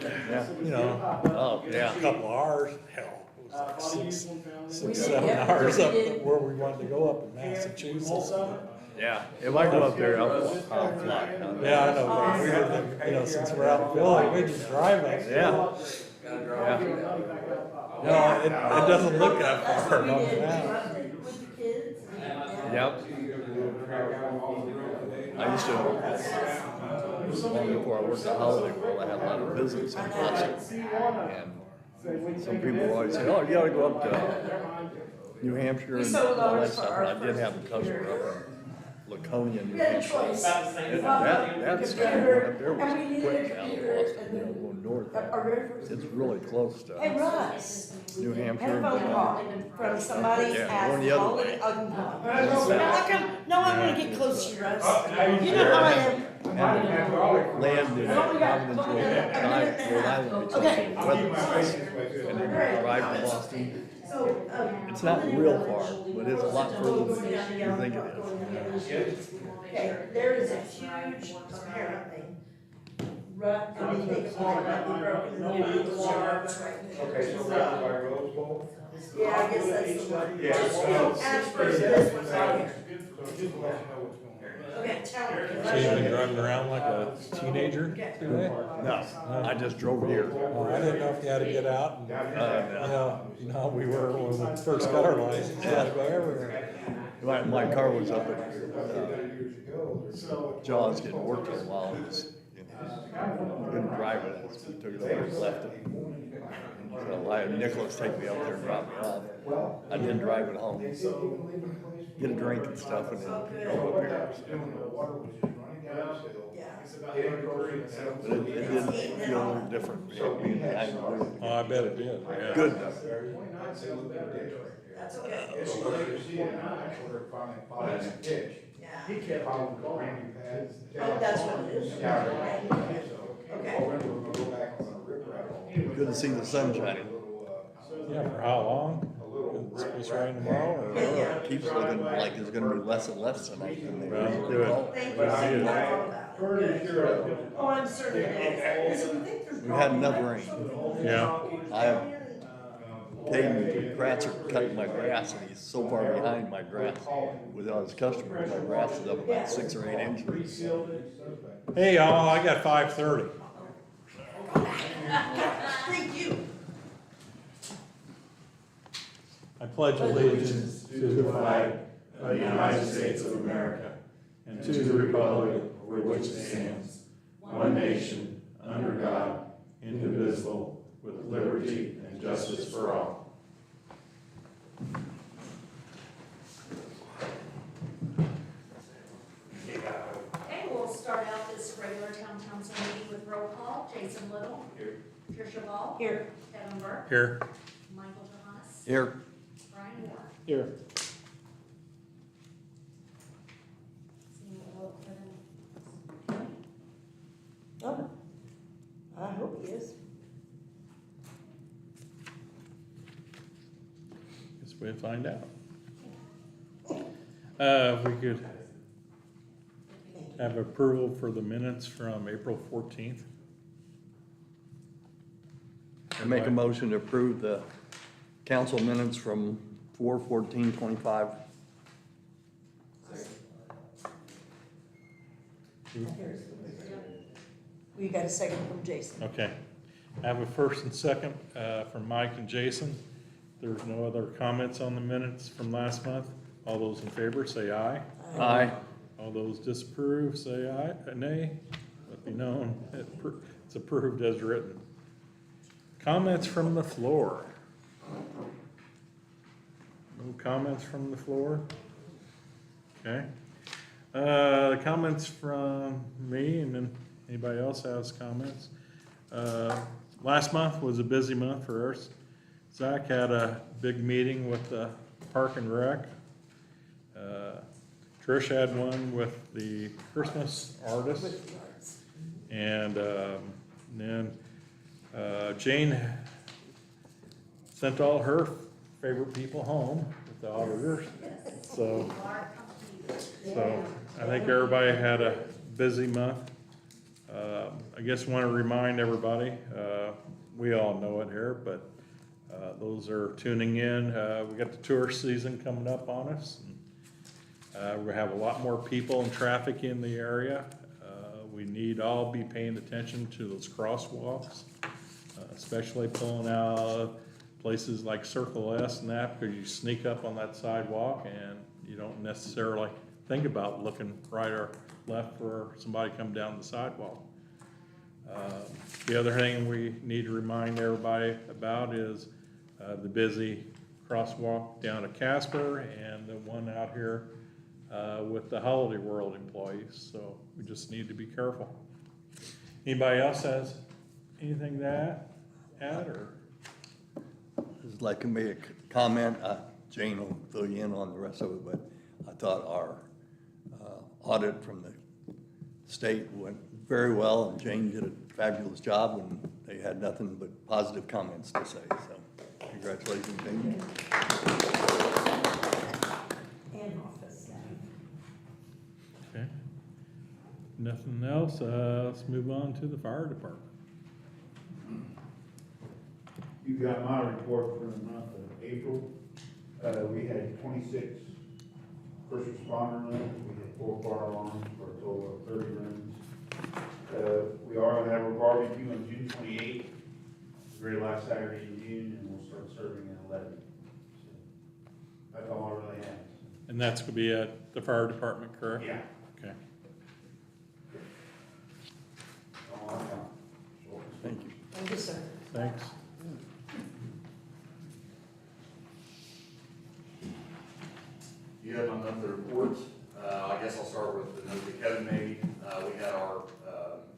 Yeah. You know, Oh, a yeah. couple hours, hell, it was like six, 7 hours up where we wanted to go up in Massachusetts. Yeah. If I go up there, I'll fly. Yeah, I know, but we didn't, you know, since we're out in Philly, we just drive up. Yeah. Yeah. No, it doesn't look that far on the map. With the kids. Yep. I used to, long before I worked at Holiday World, I had a lot of business in Boston. And some people always say, oh, you gotta go up to New Hampshire and all that stuff. And I did have a customer up in Laconia, New Hampshire. And that's up there was quick out of Boston, you know, going north. It's really close to Hey, Russ. New I had Hampshire. a phone call from somebody Yeah, at going the other Holiday. way. No, I wanna get close to you, Russ. You know how I am. And land in Providence, Rhode Island, Okay. and then drive to Boston. It's not real far, but it's a lot further than you think it is. Okay, there is a huge, apparently, rut, I mean, they call it, might be broken, the water right there. Okay, so that's by Rose Bowl? Yeah, I guess that's the one. Yeah. Just ask for this one right here. So just to let you know what's going on. Okay, tell So you've been driving around like a teenager today? No, I just drove here. Oh, I didn't know if you had to get out and, you know, we were, when we first got our license, you had to go everywhere. My car was up at Jaws getting worked for a while. It was, you know, couldn't drive it, so we took it over and left it. So I had Nicholas take me out there and drop me off. I didn't drive it home. Get a drink and stuff and then drove up here. But it did feel a little different being behind the wheel. Oh, I bet it did, yeah. Good though. That's okay. It's like you're seeing now, actually, they're finally following the pitch. Yeah. He kept following the brand new pads. Oh, that's what it is. Yeah. Okay. Well, we're gonna go back on a rip rap. Good to see the sun shining. Yeah, for how long? It's supposed to rain tomorrow or? It keeps looking like it's gonna be less and less tonight than they Well, usually good. call. Thank you. Oh, I'm certain it is. We've had enough rain. Yeah. I have Caden Kratzer cutting my grass and he's so far behind my grass with all his customers. My grass is up about 6 or 8 inches. Hey, y'all, I got 5:30. Thank you. I pledge allegiance to the flag of the United States of America and to the republic for which it stands, one nation, under God, indivisible, with liberty and justice for all. Okay, we'll start out this regular town council meeting with roll call. Jason Little. Here. Tricia Ball. Here. Kevin Burke. Here. Michael Johannes. Here. Brian Moore. Here. Seeing a vote for them. Oh, I hope he is. Guess we'll find out. If we could have approval for the minutes from April 14th. I make a motion to approve the council minutes from 4/14/25. We got a second from Jason. Okay. I have a first and second from Mike and Jason. There's no other comments on the minutes from last month. All those in favor say aye. Aye. All those disapprove say aye, nay. Let me know. It's approved as written. Comments from the floor. No comments from the floor? Okay. Comments from me and then anybody else has comments. Last month was a busy month for us. Zach had a big meeting with the Park and Rec. Trish had one with the Christmas artist. And then Jane sent all her favorite people home with the auditors. So I think everybody had a busy month. I guess want to remind everybody, we all know it here, but those are tuning in. We got the tourist season coming up on us. We have a lot more people and traffic in the area. We need all be paying attention to those crosswalks, especially pulling out places like Circle S and that, because you sneak up on that sidewalk and you don't necessarily think about looking right or left for somebody come down the sidewalk. The other thing we need to remind everybody about is the busy crosswalk down at Casper and the one out here with the Holiday World employees. So we just need to be careful. Anybody else has anything to add or? I'd like to make a comment. Jane will fill you in on the rest of it, but I thought our audit from the state went very well, and Jane did a fabulous job, and they had nothing but positive comments to say. So congratulations, Jane. And office staff. Okay. Nothing else. Let's move on to the fire department. You got my report for the month of April. We had 26 first responder rooms, we had 4 fire alarms for a total of 30 rooms. We are gonna have a barbecue on June 28th, the very last Saturday in June, and we'll start serving at 11. So that's all I really have. And that's gonna be at the fire department, correct? Yeah. Okay. That's all I got. Sure. Thank you. Thank you, sir. Thanks. You have my monthly report. I guess I'll start with the note that Kevin made. We had our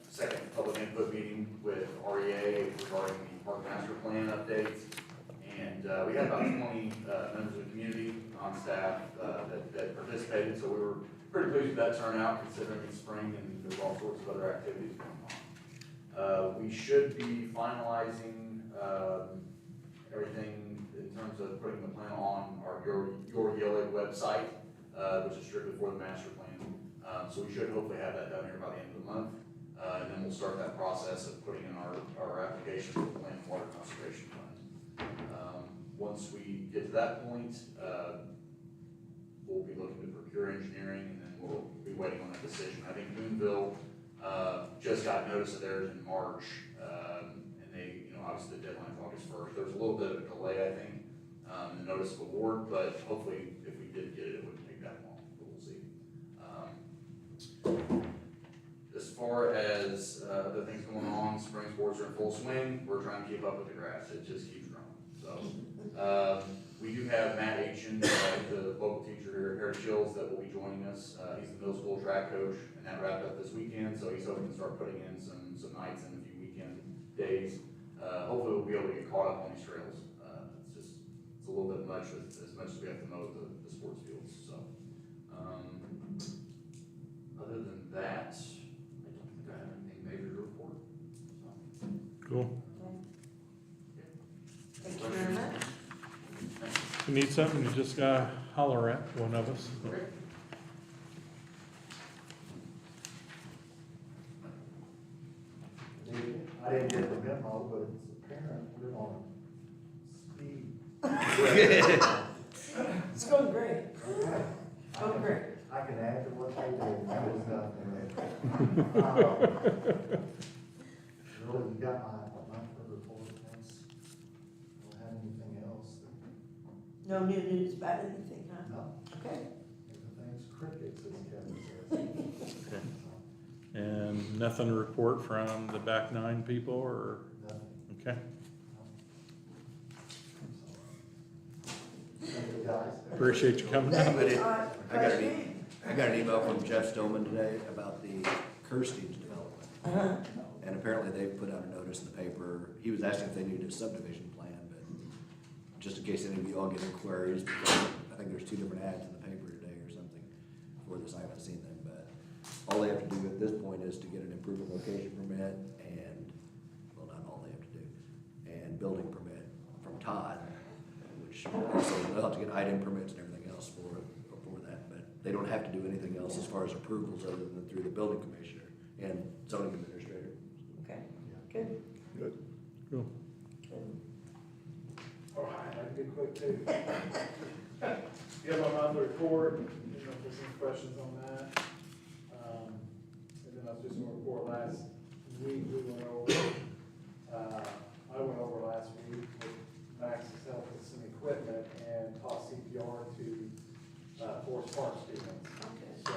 second public input meeting with REA regarding the park master plan updates. And we had about 20 members of the community on staff that participated, so we were pretty pleased with that turnout considering it's spring and there's all sorts of other activities going on. We should be finalizing everything in terms of putting the plan on our Your Yellow website, which is strictly for the master plan. So we should hopefully have that done here by the end of the month. And then we'll start that process of putting in our application for the Land and Water Conservation Fund. Once we get to that point, we'll be looking to procure engineering, and then we'll be waiting on a decision. I think Boonville just got notice of theirs in March, and they, obviously the deadline is August 1st. There's a little bit of a delay, I think, in the notice of award, but hopefully if we did get it, it wouldn't take that long, but we'll see. As far as other things going on, spring sports are in full swing. We're trying to keep up with the grass. It just keeps growing. So we do have Matt Aitchen, the local teacher here at Heritage Hills, that will be joining us. He's the middle school track coach, and that wrapped up this weekend. So he's hoping to start putting in some nights and a few weekend days. Hopefully we'll be able to get caught up on these trails. It's a little bit much with as much as we have to mow the sports fields. So other than that, I don't think I have anything major to report. So. Cool. Thank you very much. If you need something, you just gotta holler at one of us. Okay. I didn't get the memo, but it's apparent we're on speed. It's going great. Going great. I can add to what they did, that was nothing. Really, you got my report, thanks. Don't have anything else. No new news about anything, huh? No, Okay. everything's crickets, as Kevin says. And nothing to report from the back 9 people or, Nothing. okay. Thank you, guys. Appreciate you coming Thank out. you. I got an email from Jeff Stillman today about the Kirstein's development. Uh-huh. And apparently they've put out a notice in the paper. He was asking if they needed a subdivision plan, but just in case any of you all get inquiries, because I think there's 2 different ads in the paper today or something for this. I haven't seen them, but all they have to do at this point is to get an improvement location permit and, well, not all they have to do, and building permit from Todd, which also they'll have to get item permits and everything else for that, but they don't have to do anything else as far as approvals other than through the building commissioner and zoning administrator. Good. Good. Cool. All right, I can be quick too. Yeah, my monthly report, you know, if there's any questions on that. And then I was just gonna report last week, we went over, I went over last week with Max's help with some equipment and taught CPR to, Forest Park students. Okay. So,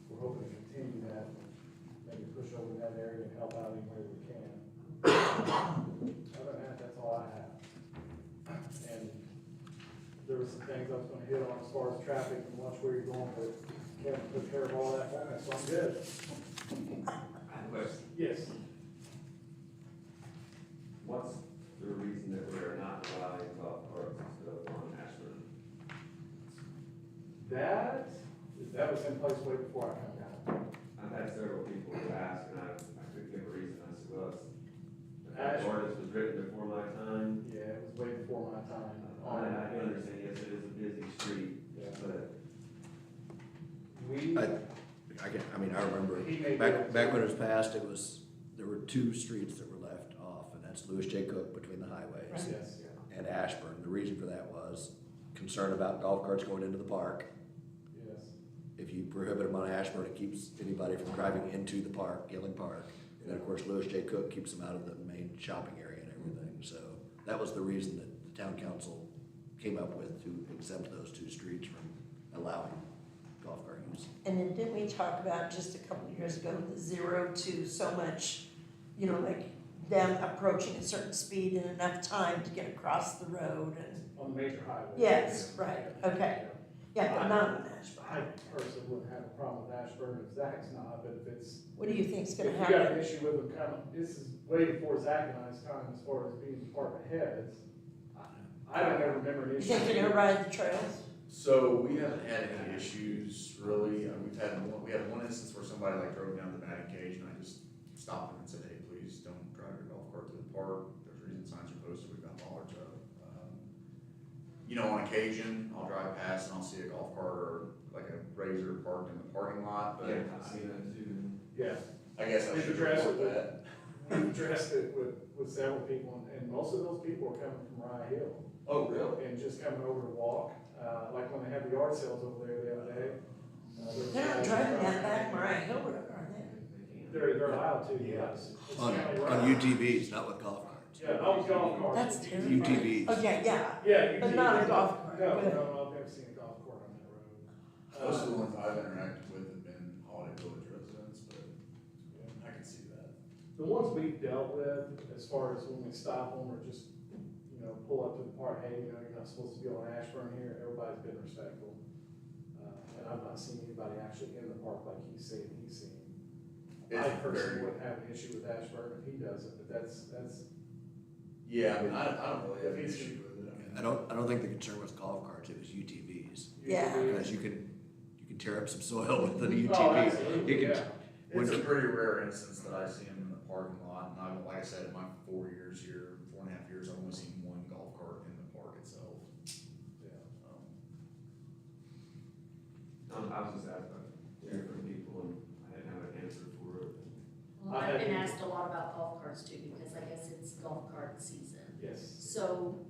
we're hoping to continue that, maybe push over in that area and help out any way we can. Other than that, that's all I have. And there were some things I was gonna hit on as far as traffic and watch where you're going, but Kevin took care of all that for me, so I'm good. I have a question. Yes. What's the reason that we're not allowing golf carts and stuff on Ashburn? That was in place way before I come down. I've had several people who ask, and I couldn't give a reason. I said, well, Ash- the ordinance was written before my time. Yeah, it was way before my time. I understand, yes, it is a busy street, Yeah. but We, I mean, I remember, He may back be- when it was passed, there were two streets that were left off, and that's Lewis J. Cook between the highways yes, yeah, and Ashburn. The reason for that was concern about golf carts going into the park. yes. If you prohibit them on Ashburn, it keeps anybody from driving into the park, Gilling Park. And then, of course, Lewis J. Cook keeps them out of the main shopping area and everything. So that was the reason that the town council came up with to exempt those two streets from allowing golf cart use. And then didn't we talk about just a couple of years ago, the 0 to so much, you know, like them approaching a certain speed in enough time to get across the road and, On the major highway. Yes, right, okay. yeah, but not on Ashburn. I personally wouldn't have a problem with Ashburn if Zach's not, but if it's, What do you think's if gonna you got an happen? issue with them coming, this is way before Zach and I's time as far as being department heads. I don't ever remember an You issue. think they're gonna ride the trails? So we haven't had any issues really. We had one instance where somebody like drove down the batting cage and I just stopped them and said, hey, please don't drive your golf cart through the park. There's reason signs are posted, we've got bollards up. You know, on occasion, I'll drive past and I'll see a golf cart or like a Razor parked in the parking lot, but yeah, I've seen that too. Yeah, I guess I We've should addressed report it. that. we've addressed it with several people, and most of those people are coming from Rye Hill. Oh, really? And just coming over to walk, like when they had the yard sales over there the other day. there was They're not guys driving driving that back Mariah Hill Road, are they? They're allowed to, yes. It's On county road. UTVs, not with golf carts. Yeah, not with golf carts. That's terrible. UTVs. Oh, yeah, Yeah. but not a golf cart, No, good. I've never seen a golf cart on that road. Most of the ones I've interacted with have been Holiday Village residents, but I can see that. The ones we've dealt with, as far as when we stop them or just, you know, pull up to the park, hey, you know, you're not supposed to be on Ashburn here, everybody's been respectful. And I've not seen anybody actually in the park like he's seen. I It's personally very- wouldn't have an issue with Ashburn if he doesn't, but that's, Yeah, I mean, I don't really have an issue with it. I don't think the concern was golf carts, it was UTVs. Yeah. Because you can tear up some soil with an Oh, UTV. absolutely, You can- yeah. It's a When- pretty rare instance that I see him in the parking lot, and I, like I said, in my 4 years here, 4.5 years, I've only seen one golf cart in the park itself. Yeah. I was just asked about different people and I didn't have an answer for it. Well, I've been asked a lot about golf carts too, because I guess it's golf cart season. Yes. So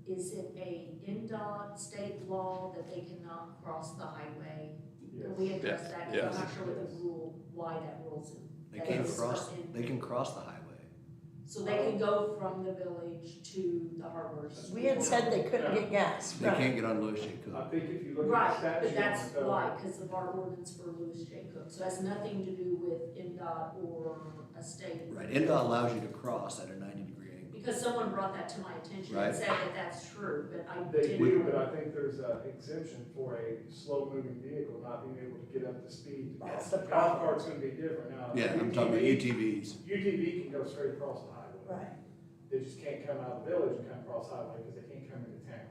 is it a NDOT state law that they cannot cross the highway? Can we address that? Because I'm not sure what the rule, why that rule's in. They that can it's cross, in- they can cross the highway. So they can go from the village to the harbors. We had said they couldn't get gas, They right? can't get on Lewis J. I Cook. think if you look at Right, the statute. but that's on the- why, because of our ordinance for Lewis J. Cook, so it has nothing to do with NDOT or a state. Right, NDOT allows you to cross at a 90-degree angle. Because someone brought that to my attention Right. and said that that's true, but I They didn't. do, but I think there's an exemption for a slow-moving vehicle not being able to get up to speed. That's the Golf problem. cart's gonna be different now. Yeah, I'm talking about UTVs. UTV can go straight across the highway. Right. They just can't come out of the village and come across the highway because they can't come into town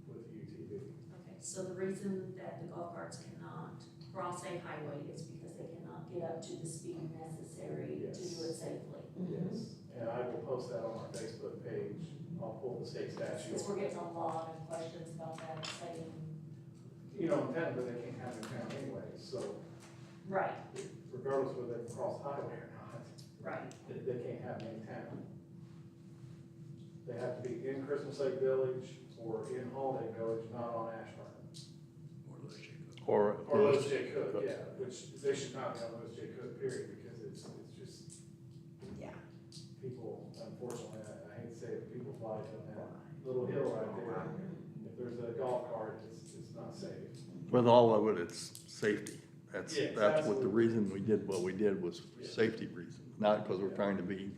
with a UTV. Okay, so the reason that the golf carts cannot cross a highway is because they cannot get up to the speed necessary to do it safely. Mhm. Yes, and I will post that on our Facebook page. I'll pull the state statute. Because we're getting a lot of questions about that, saying, You know, in town, but they can't come in town anyway, so right, regardless whether they cross the highway or not. Right. They can't have them in town. They have to be in Christmas Lake Village or in Holiday Village, not on Ashburn. Or. Or Louis J. Cook, yeah, which they should not be on Louis J. Cook, period, because it's just, Yeah. people, unfortunately, I hate to say it, people fly down that little hill right there. If there's a golf cart, it's not safe. With all of it, it's safety. That's Yes, what the absolutely. reason we did what we did was safety reasons, not because we're trying to be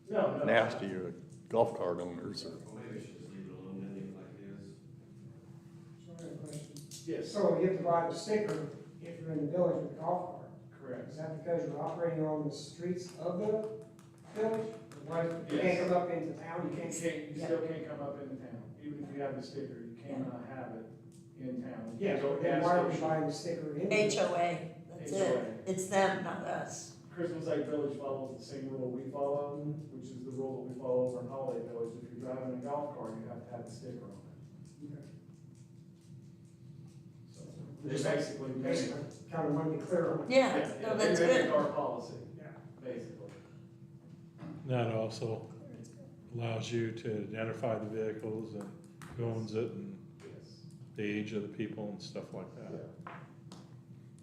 No, no. nasty or golf cart owners or. Well, maybe we should just leave it alone and leave it like it is. So I have a question. Yes, So you have to buy the sticker if you're in the village with a golf cart. correct. Is that because you're operating on the streets of the village? Why, you Yes. can't come up into town, you You can't? can't, you still can't come up into town, even if you have the sticker, you cannot have it in town. You Yeah, can't go but then gas why are we station. buying the sticker in? HOA, that's HOA. it. It's them, not us. Christmas Lake Village follows the same rule we follow, which is the rule that we follow over in Holiday Village. If you're driving a golf cart, you have to have the sticker on it. Okay. So they basically made, Basically, kind of want to be clear on it. Yeah, no, they that's mimicked good. our policy, Yeah. basically. That also allows you to identify the vehicles and who owns it and Yes. the age of the people and stuff like that.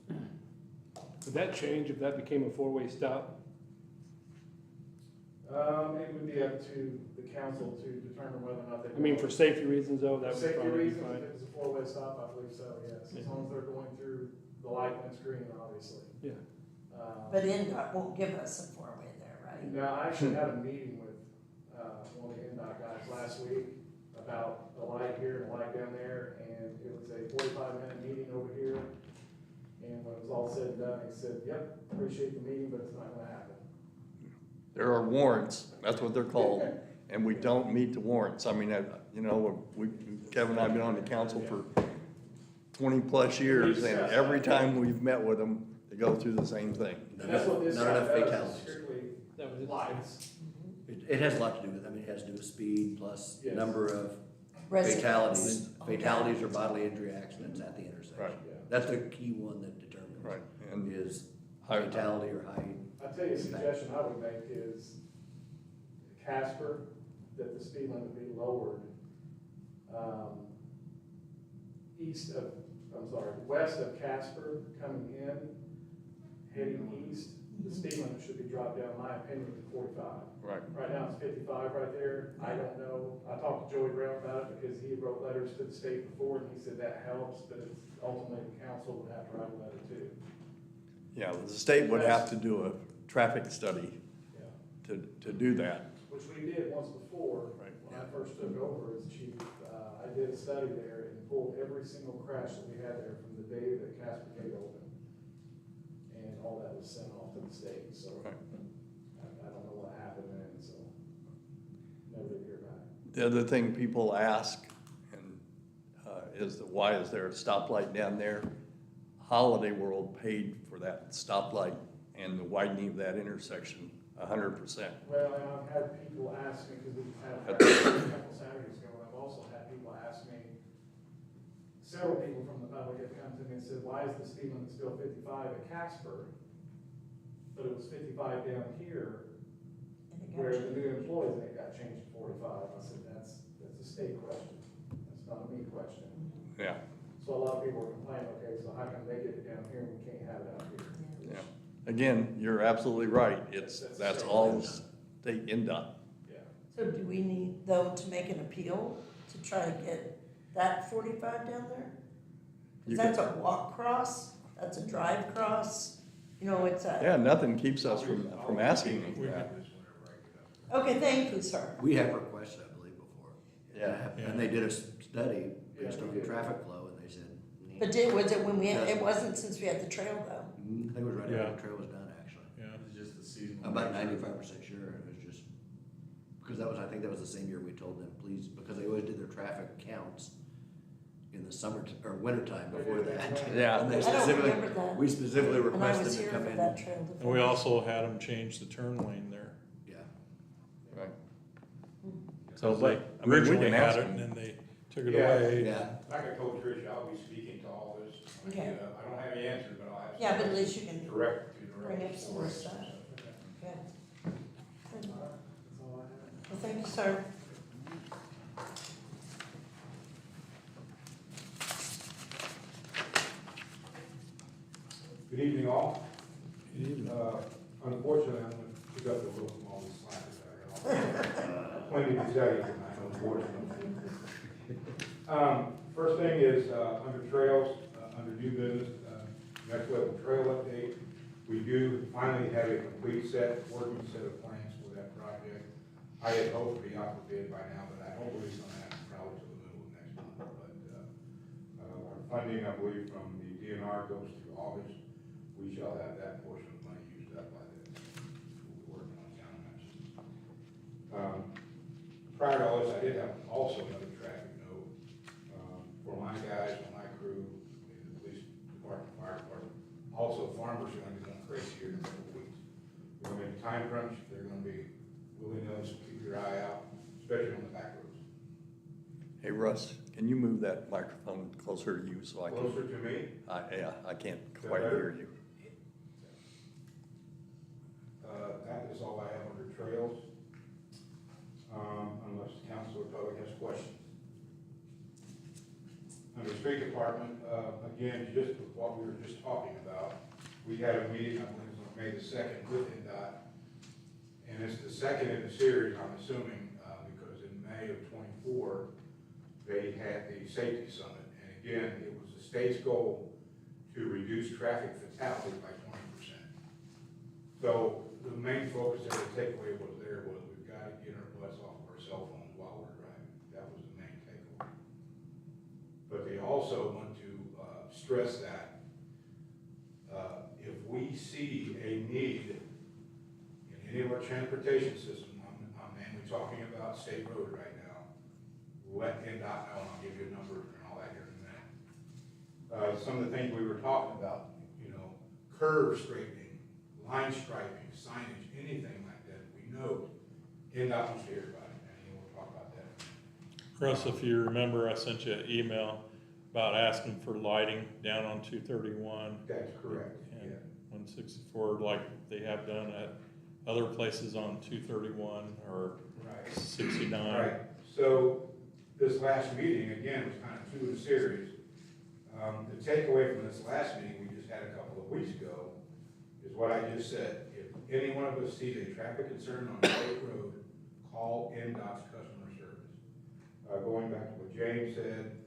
Yeah. Would that change if that became a four-way stop? It would be up to the council to determine whether or not they. I mean, for safety reasons though, that For would safety probably be reasons, fine. if it was a four-way stop, I believe so, yes, as long as they're going through the light when it's green, obviously. Yeah. But NDOT won't give us a four-way there, right? Now, I actually had a meeting with, one of the NDOT guys last week about the light here and the light down there, and it was a 45-minute meeting over here. And when it was all said and done, he said, yep, appreciate the meeting, but it's not gonna happen. There are warrants, that's what they're called, and we don't meet the warrants. I mean, Kevin and I have been on the council for 20-plus years, and every time we've met with them, they go through the same thing. And that's what this Not guy enough does, is fatalities. strictly That was it. lights. It has a lot to do with, I mean, it has to do with speed plus Yes. number of Residents. fatalities. Oh, Fatalities or bodily injury accidents at the intersection. Right. Yeah. That's the key one that determines. Right, and Is High- fatality or height. I'll tell you a suggestion I would make is Casper, that the speed limit be lowered, west of Casper coming in, heading east, the speed limit should be dropped down, in my opinion, to 45. Right. Right now it's 55 right there. I don't know. I talked to Joey Brown about it because he wrote letters to the state before and he said that helps, but it's ultimately the council would have to write a letter too. Yeah, the state would have to do a traffic study Yeah. to do that. Which we did once before, Right. when I first took over as chief. I did a study there and pulled every single crash that we had there from the day that Casper Gate opened. And all that was sent off to the state, so Right. I don't know what happened then, so never did hear back. The other thing people ask, and is that why is there a stoplight down there? Holiday World paid for that stoplight and the widening of that intersection 100%. Well, and I've had people ask me, because we had a couple Saturdays ago, and I've also had people ask me, several people from the public have come to me and said, why is the speed limit still 55 at Casper? But it was 55 down here, And it where got the new employees, and it got changed to 45. I said, that's a state question, that's not a me question. Yeah, So a lot of people are complaining, okay, so how come they get it down here and we can't have it out here? yeah. Again, you're absolutely right. That's all state NDOT. Yeah. So do we need, though, to make an appeal to try to get that 45 down there? You Because that's a walk cross, that's a drive cross, you know, it's a, Yeah, nothing keeps us from asking them that. okay, thank you, sir. We have requested, I believe, before. Yeah. And they did a study based Yeah, we on did. traffic flow, and they said, But was it when it wasn't since we had the trail, though? I think it was right Yeah. after the trail was done, actually. Yeah. It's just the seasonal. I'm about nature. 95% sure, it was just, because I think that was the same year we told them, please, because they always did their traffic counts in the summer, or winter time before that. Yeah. And they I don't specifically, remember that. we specifically And I requested was them here to come for in. that trail. And we also had them change the turn lane there. Yeah. Right. So So, they but, I mean, we originally can had ask it and them. then they took it Yeah. away. Yeah. Like I told Tricia, I'll be speaking to all this. Okay. I don't have any answers, but I'll have. Yeah, but at least you can Direct to direct. bring up some more stuff. Good. sir. Good evening, all. Unfortunately, I'm gonna pick up the rope from all these slackers I got. Plenty to tell you tonight, unfortunately. First thing is, under trails, under new business, next level trail update. We do finally have a complete working set of plans for that project. I had hoped to be out for bid by now, but I don't believe it's gonna happen probably till the middle of next month. But, our funding, I believe, from the DNR goes through August. We shall have that portion of money used up by then. We're working on county matches. Prior to all this, I did have also another traffic note, for my guys, for my crew, in the police department, fire department. Also, farmers are gonna be going crazy here in a couple of weeks. We're gonna be in time crunch, they're gonna be willy-nilly, so keep your eye out, especially on the back roads. Hey Russ, can you move that microphone closer to you so I can? Closer to me? Yeah, I can't Is that quite better? hear you. That is all I have under trails, unless the council or public has questions. Under street department, again, just with what we were just talking about, we had a meeting, I believe it was on May the 2nd with NDOT, and it's the second in the series, I'm assuming, because in May of '24, they had the safety summit, and again, it was the state's goal to reduce traffic fatalities by 20%. So the main focus of the takeaway was we've got to get our butts off of our cell phones while we're driving. That was the main takeaway. But they also want to stress that if we see a need in any of our transportation system, I'm mainly talking about state road right now, let NDOT know, and I'll give you a number and all that here in a minute. Some of the things we were talking about, curb straightening, line striping, signage, anything like that, we know NDOT wants to hear about it, and we'll talk about that. Russ, if you remember, I sent you an email about asking for lighting down on 231. That's correct, And yeah. 164, like they have done at other places on 231 or Right. 69. Right, so this last meeting, again, was kind of two in a series. The takeaway from this last meeting we just had a couple of weeks ago is what I just said. If any one of us sees a traffic concern on a state road, call NDOT's customer service. Going back to what James said,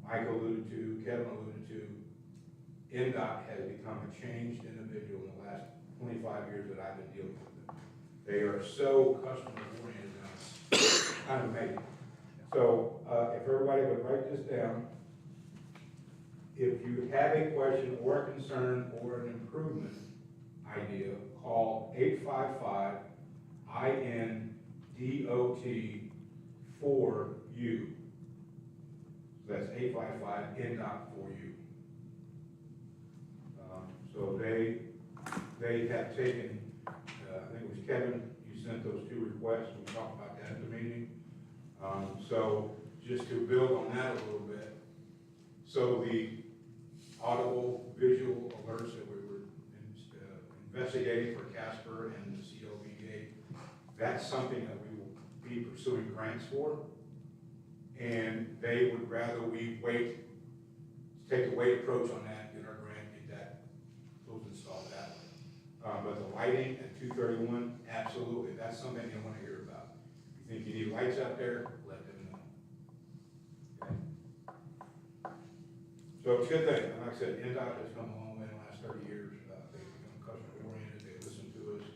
Mike alluded to, Kevin alluded to, NDOT has become a changed individual in the last 25 years that I've been dealing with them. They are so customer oriented now, it's kind of amazing. So, if everybody would write this down, if you have a question or a concern or an improvement idea, call 855-INDOT-4U. So that's 855-NDOT-4U. So they have taken, I think it was Kevin, you sent those two requests, we talked about that at the meeting. So just to build on that a little bit, so the audible, visual alerts that we were investigating for Casper and the COVA, that's something that we will be pursuing grants for. And they would rather we take the wait approach on that, get our grant, get that, those installed that way. But the lighting at 231, absolutely, that's something they want to hear about. If you think you need lights out there, let them know. Okay? So it's a good thing. Like I said, NDOT has come a long way in the last 30 years. They've become customer oriented. They listen to us.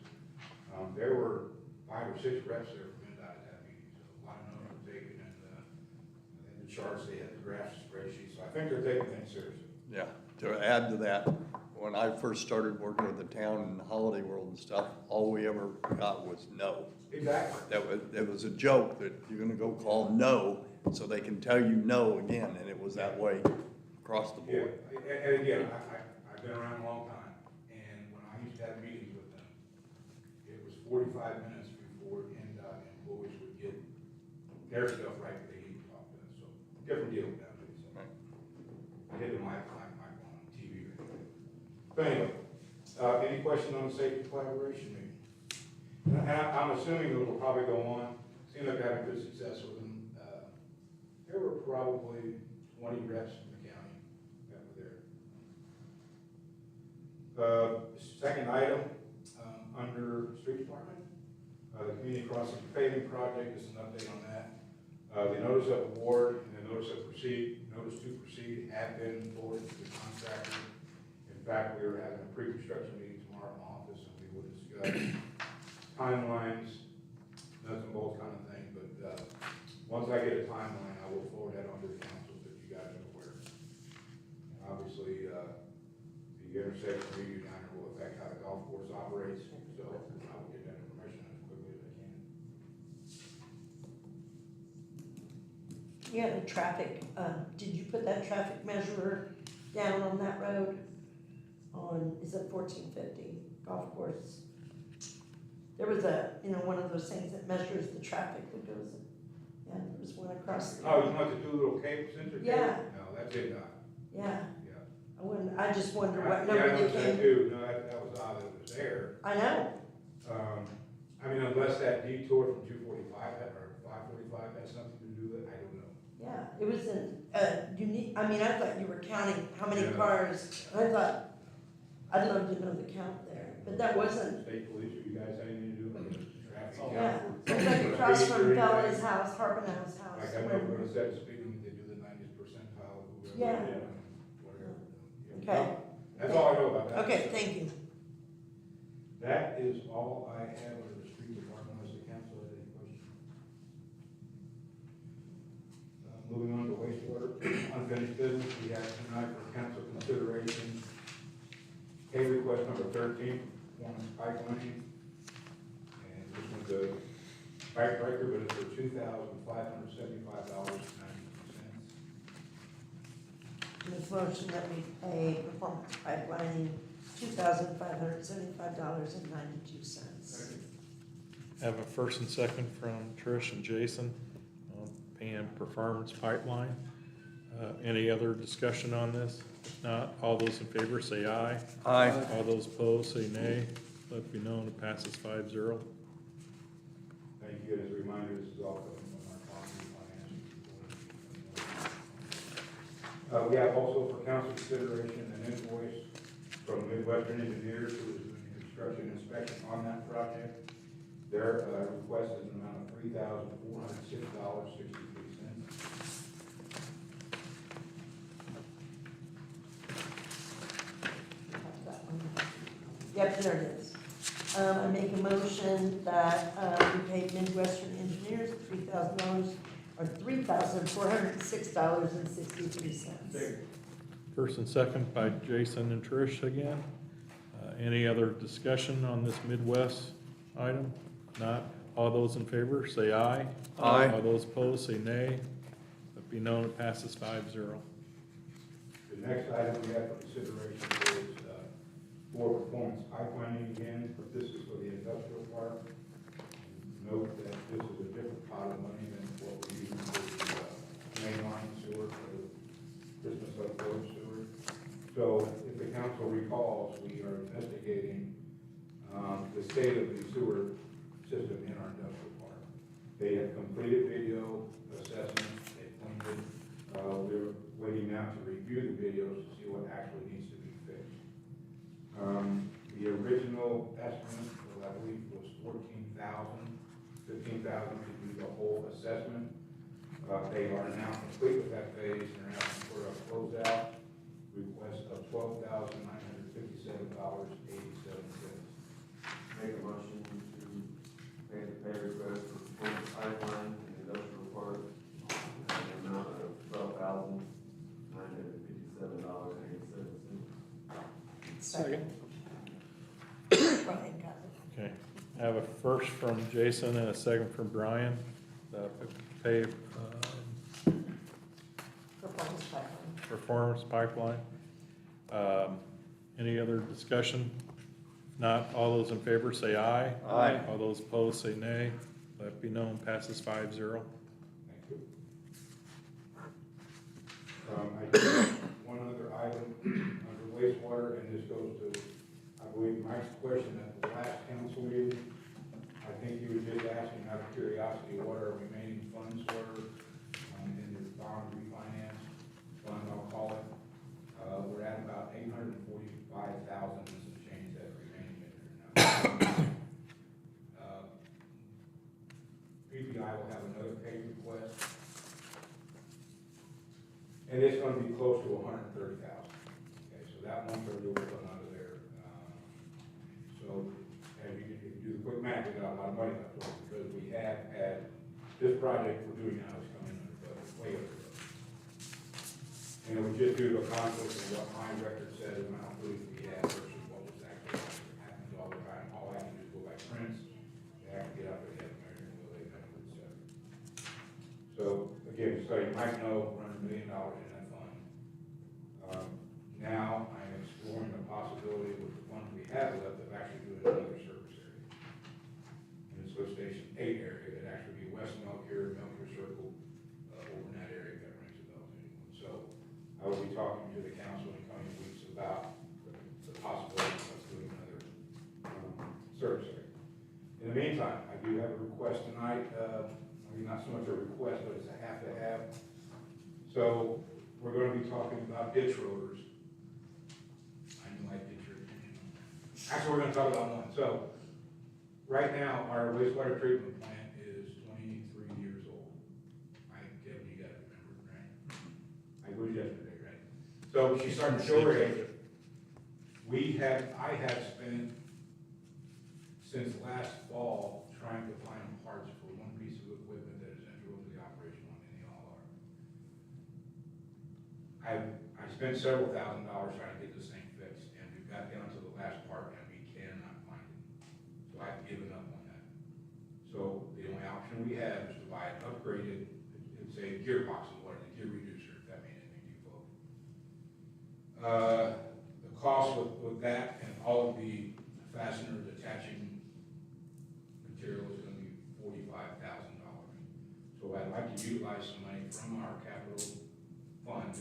There were 5 or 6 reps there from NDOT at that meeting. So a lot of notes were taken, and the charts, they had the graphs, spreadsheets. So I think they're taking things seriously. Yeah, to add to that, when I first started working with the town in the holiday world and stuff, all we ever got was no. Exactly. It was a joke that you're gonna go call no, so they can tell you no again, and it was that way across the Yeah, board. and again, I've been around a long time, and when I used to have meetings with them, it was 45 minutes before NDOT employees would get their stuff right that they need to talk to us. So different deal nowadays. So I hit the mic on TV. But anyway, any question on the safety collaboration meeting? And I'm assuming it will probably go on. ended up having good success with them. There were probably 20 reps from the county that were there. Second item, under street department, the community crossing paving project, just an update on that. The notice of award and the notice to proceed have been forwarded to the contractor. In fact, we are having a pre-construction meeting tomorrow in the office, and we will discuss timelines, nuts and bolts kind of thing, but, once I get a timeline, I will forward that on to the council so that you guys are aware. And obviously, the intersection review down there will affect how the golf course operates, so I will get that information as quickly as I can. You had a traffic, did you put that traffic measurer down on that road? Is it 1450 golf course? There was one of those things that measures the traffic that goes, there was one across the. Oh, you want the two little capes, center capes? Yeah. No, that's it, Doc. Yeah, Yeah. I just wonder Yeah, what I number they noticed that came. too. No, that was odd that it was there. I know, I mean, unless that detour from 245 or 545 had something to do with it, I don't know. yeah, it was unique, I thought you were counting how many Yeah. cars, and I thought, I'd love to know the count there, but that wasn't, State police, or you guys have anything to do with it? Traffic count? yeah. It's like across from Bella's house, Harpenau's house. Like, I know if we're gonna set a speed limit, they do the 90th percentile, whoever. Yeah. Whatever. Yeah. Okay. That's all I know about that. Okay, thank you. That is all I have under the street department, unless the council has any questions. Moving on to wastewater, unfinished business, we have tonight for council consideration, pay request number 13, performance pipeline. And this one's a pipe breaker, but it's for $2,575.92. Make motion that we pay performance pipelining $2,575.92. Have a first and second from Trish and Jason on paying performance pipeline. Any other discussion on this? If not, all those in favor say aye. Aye. All those opposed say nay. Let it be known it passes 5-0. Thank you, as a reminder, this is all coming from our property financial. We have also for council consideration an invoice from Midwestern Engineers, who is doing the construction inspection on that project. Their request is an amount of $3,406.63. Yep, there it is. I make a motion that we pay Midwestern Engineers $3,000, or $3,406.63. First and second by Jason and Trish again. Any other discussion on this Midwest item? Not, all those in favor say aye. Aye. All those opposed say nay. Let it be known it passes 5-0. The next item we have for consideration is for performance pipelining again, but this is for the industrial park. Note that this is a different pot of money than what we're using for the mainline sewer, for the Christmas Lake Road sewer. So if the council recalls, we are investigating the state of the sewer system in our industrial park. They have completed video assessments, they've cleaned it. We're waiting now to review the videos to see what actually needs to be fixed. The original estimate, I believe, was $15,000 to do the whole assessment. They are now complete with that phase, and are asking for a closeout request of $12,957.87. Make a motion to pay the pay request for performance pipeline in industrial park in the amount of $12,957.87. Second. Brian got it. Okay. I have a first from Jason and a second from Brian. Pay Performance pipeline. performance pipeline. Any other discussion? Not, all those in favor say aye. Aye. All those opposed say nay. Let it be known passes 5-0. Thank you. I do have one other item under wastewater, and this goes to, I believe, Mike's question at the last council meeting. I think you were just asking out of curiosity what our remaining funds were in the bond refinance fund, I'll call it. We're at about 845,000 and some change that's remaining in there now. PPI will have another pay request, and it's gonna be close to 130,000. Okay, so that 130 will come out of there. So, and if you do the quick math, we got a lot of money left over, because we have had, this project we're doing now is coming under budget, way over budget. And it was just due to a conflict in what my record said, the amount of police we had versus what was actually happens all the time. All I have to do is go by prints, they have to get up there, they have to measure, and will they measure, et cetera. So, again, so you might know, we're $1 million in that fund. Now, I'm exploring the possibility with the funds we have left of actually doing another service area. And it's lift station 8 area, it'd actually be West Melchior, Melchior Circle, over in that area, if that rings a bell to anyone. So, I will be talking to the council in the coming weeks about the possibility of doing another service area. In the meantime, I do have a request tonight, not so much a request, but it's a have to have. So, we're gonna be talking about ditch rotors. I know I get your opinion on that. Actually, we're gonna talk about one. So, right now, our wastewater treatment plant is 23 years old. Kevin, you gotta remember, right? I believe yesterday, right? So, she's starting to show her age. I have spent, since last fall, trying to find parts for one piece of equipment that is integral to the operation on any LR. I spent several $1,000s trying to get this thing fixed, and we've got down to the last part, and we cannot find it. So I've given up on that. So the only option we have is to buy an upgraded, it's a gearbox, or a gear reducer, if that means anything to you folks. The cost with that and all of the fasteners attaching material is going to be $45,000. So I'd like to utilize some money from our capital fund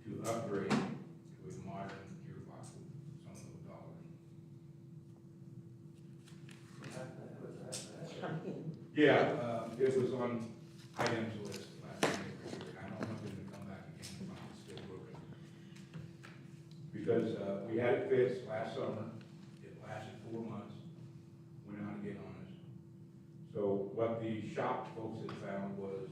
to upgrade to a modern gearbox with some of those dollars. Yeah, it was on items list last time they were here. I don't want them to come back again and find it's still broken. Because we had it fixed last summer, it lasted 4 months, went out again on us. So what the shop folks had found was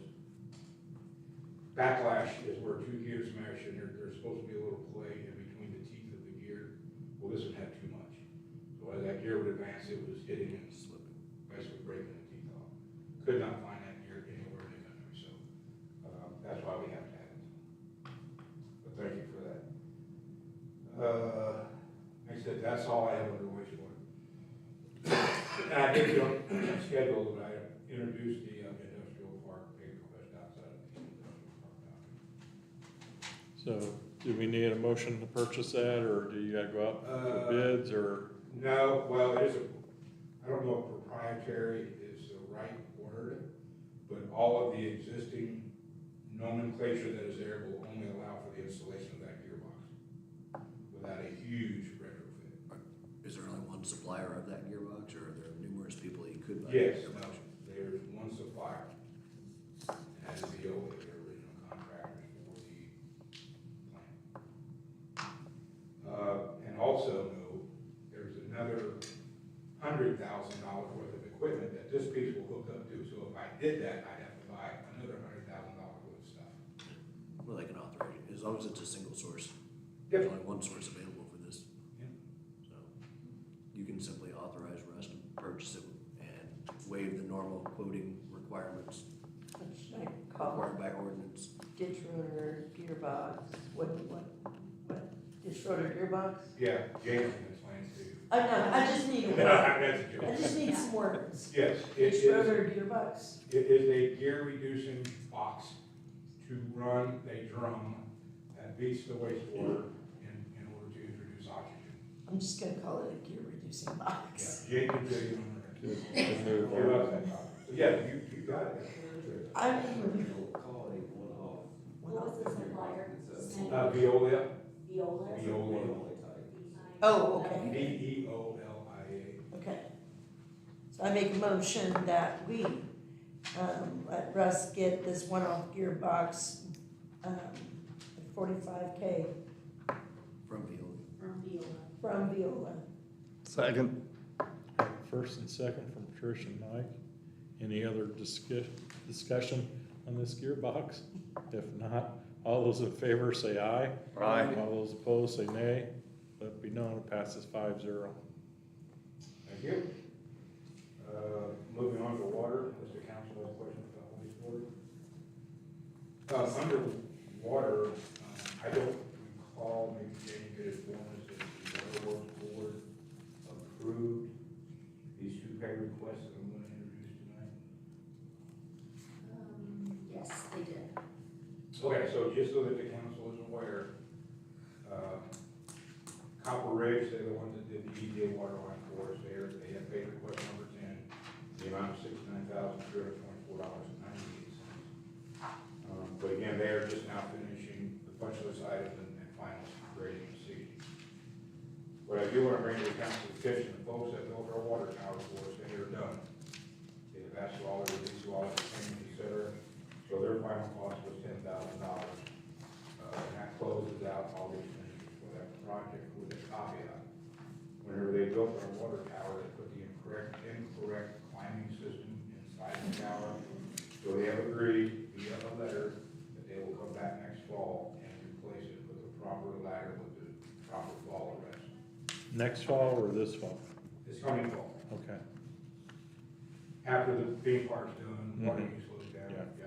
backlash is where two gears smash, and there's supposed to be a little play in between the teeth of the gear. Well, this one had too much. So as that gear would advance, it was hitting and slipping, basically breaking the teeth off. Could not find that gear anywhere in the country, so that's why we have to have it. But thank you for that. Like I said, that's all I have under wastewater. And I did get on schedule, but I introduced the industrial park pay request outside of the industrial park boundary. So, do we need a motion to purchase that, or do you gotta go out for bids, or? No, well, it is I don't know if proprietary is the right word, but all of the existing nomenclature that is there will only allow for the installation of that gearbox without a huge retrofit. Is there only one supplier of that gearbox, or are there numerous people that you could buy? Yes, no, there's one supplier, and that is the original contractors for the plant. And also, no, there's another $100,000 worth of equipment that this piece will hook up to. So if I did that, I'd have to buy another $100,000 worth of stuff. Well, they can authorize it, as long as it's a single source. Yep. There's only one source available for this. Yep. So, you can simply authorize Russ to purchase it and waive the normal quoting requirements What should I call required by ordinance. it? Ditch rotor, gearbox, what, ditch rotor gearbox? Yeah, James can explain to you. I know, I just need a word. That's a I joke. just need some words. Yes, it Ditch is, rotor gearbox, it is a gear reducing box to run a drum that beats the wastewater in order to introduce oxygen. I'm just gonna call it a gear reducing box. Yeah, Jake can tell you on there. Move He on. loves that topic. So yeah, you got it. I mean, What was the supplier? Veolia. Viola? Veolia. oh, okay, Veolia. okay. So I make a motion that we, let Russ get this one-off gearbox, at 45K From Viola. From Viola. from Viola. Second. First and second from Trish and Mike. Any other discussion on this gearbox? If not, all those in favor say aye. Aye. All those opposed say nay. Let it be known, it passes 5-0. Thank you. Moving on to water, unless the council has questions about wastewater. Under water, I don't recall, maybe Jane could inform us if the Water Works Board approved these two pay requests that I'm gonna introduce tonight. Yes, they did. Okay, so just so that the council is aware, Copper Ridge, they're the ones that did the EJ water line for us there. They have paid request number 10, the amount of $69,324.98. But again, they are just now finishing the punch list items and final grading and seating. What I do want to bring to the council's attention, the folks that built our water tower for us, they are done. They have asked for all the release, all the change, et cetera. So their final cost was $10,000. And that closes out all the expenditures for that project with a caveat. Whenever they built our water tower, they put the incorrect climbing system inside the tower. So they have agreed via a letter that they will come back next fall and replace it with a proper ladder with the proper fall arrest. Next fall or this fall? It's coming fall. Okay. After the theme park's done, water Mhm. use slows down, Yeah. yeah.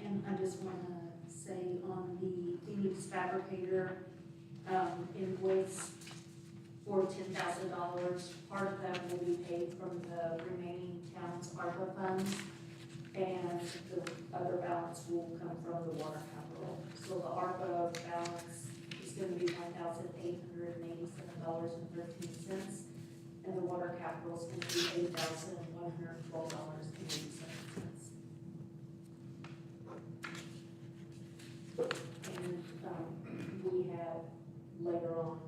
And I just wanna say on the Phoenix Fabricator, invoice for $10,000, part of that will be paid from the remaining town's ARPA funds, and the other balance will come from the water capital. So the ARPA balance is gonna be $1,887.13, and the water capital is gonna be $8,112.87. And, we have later on,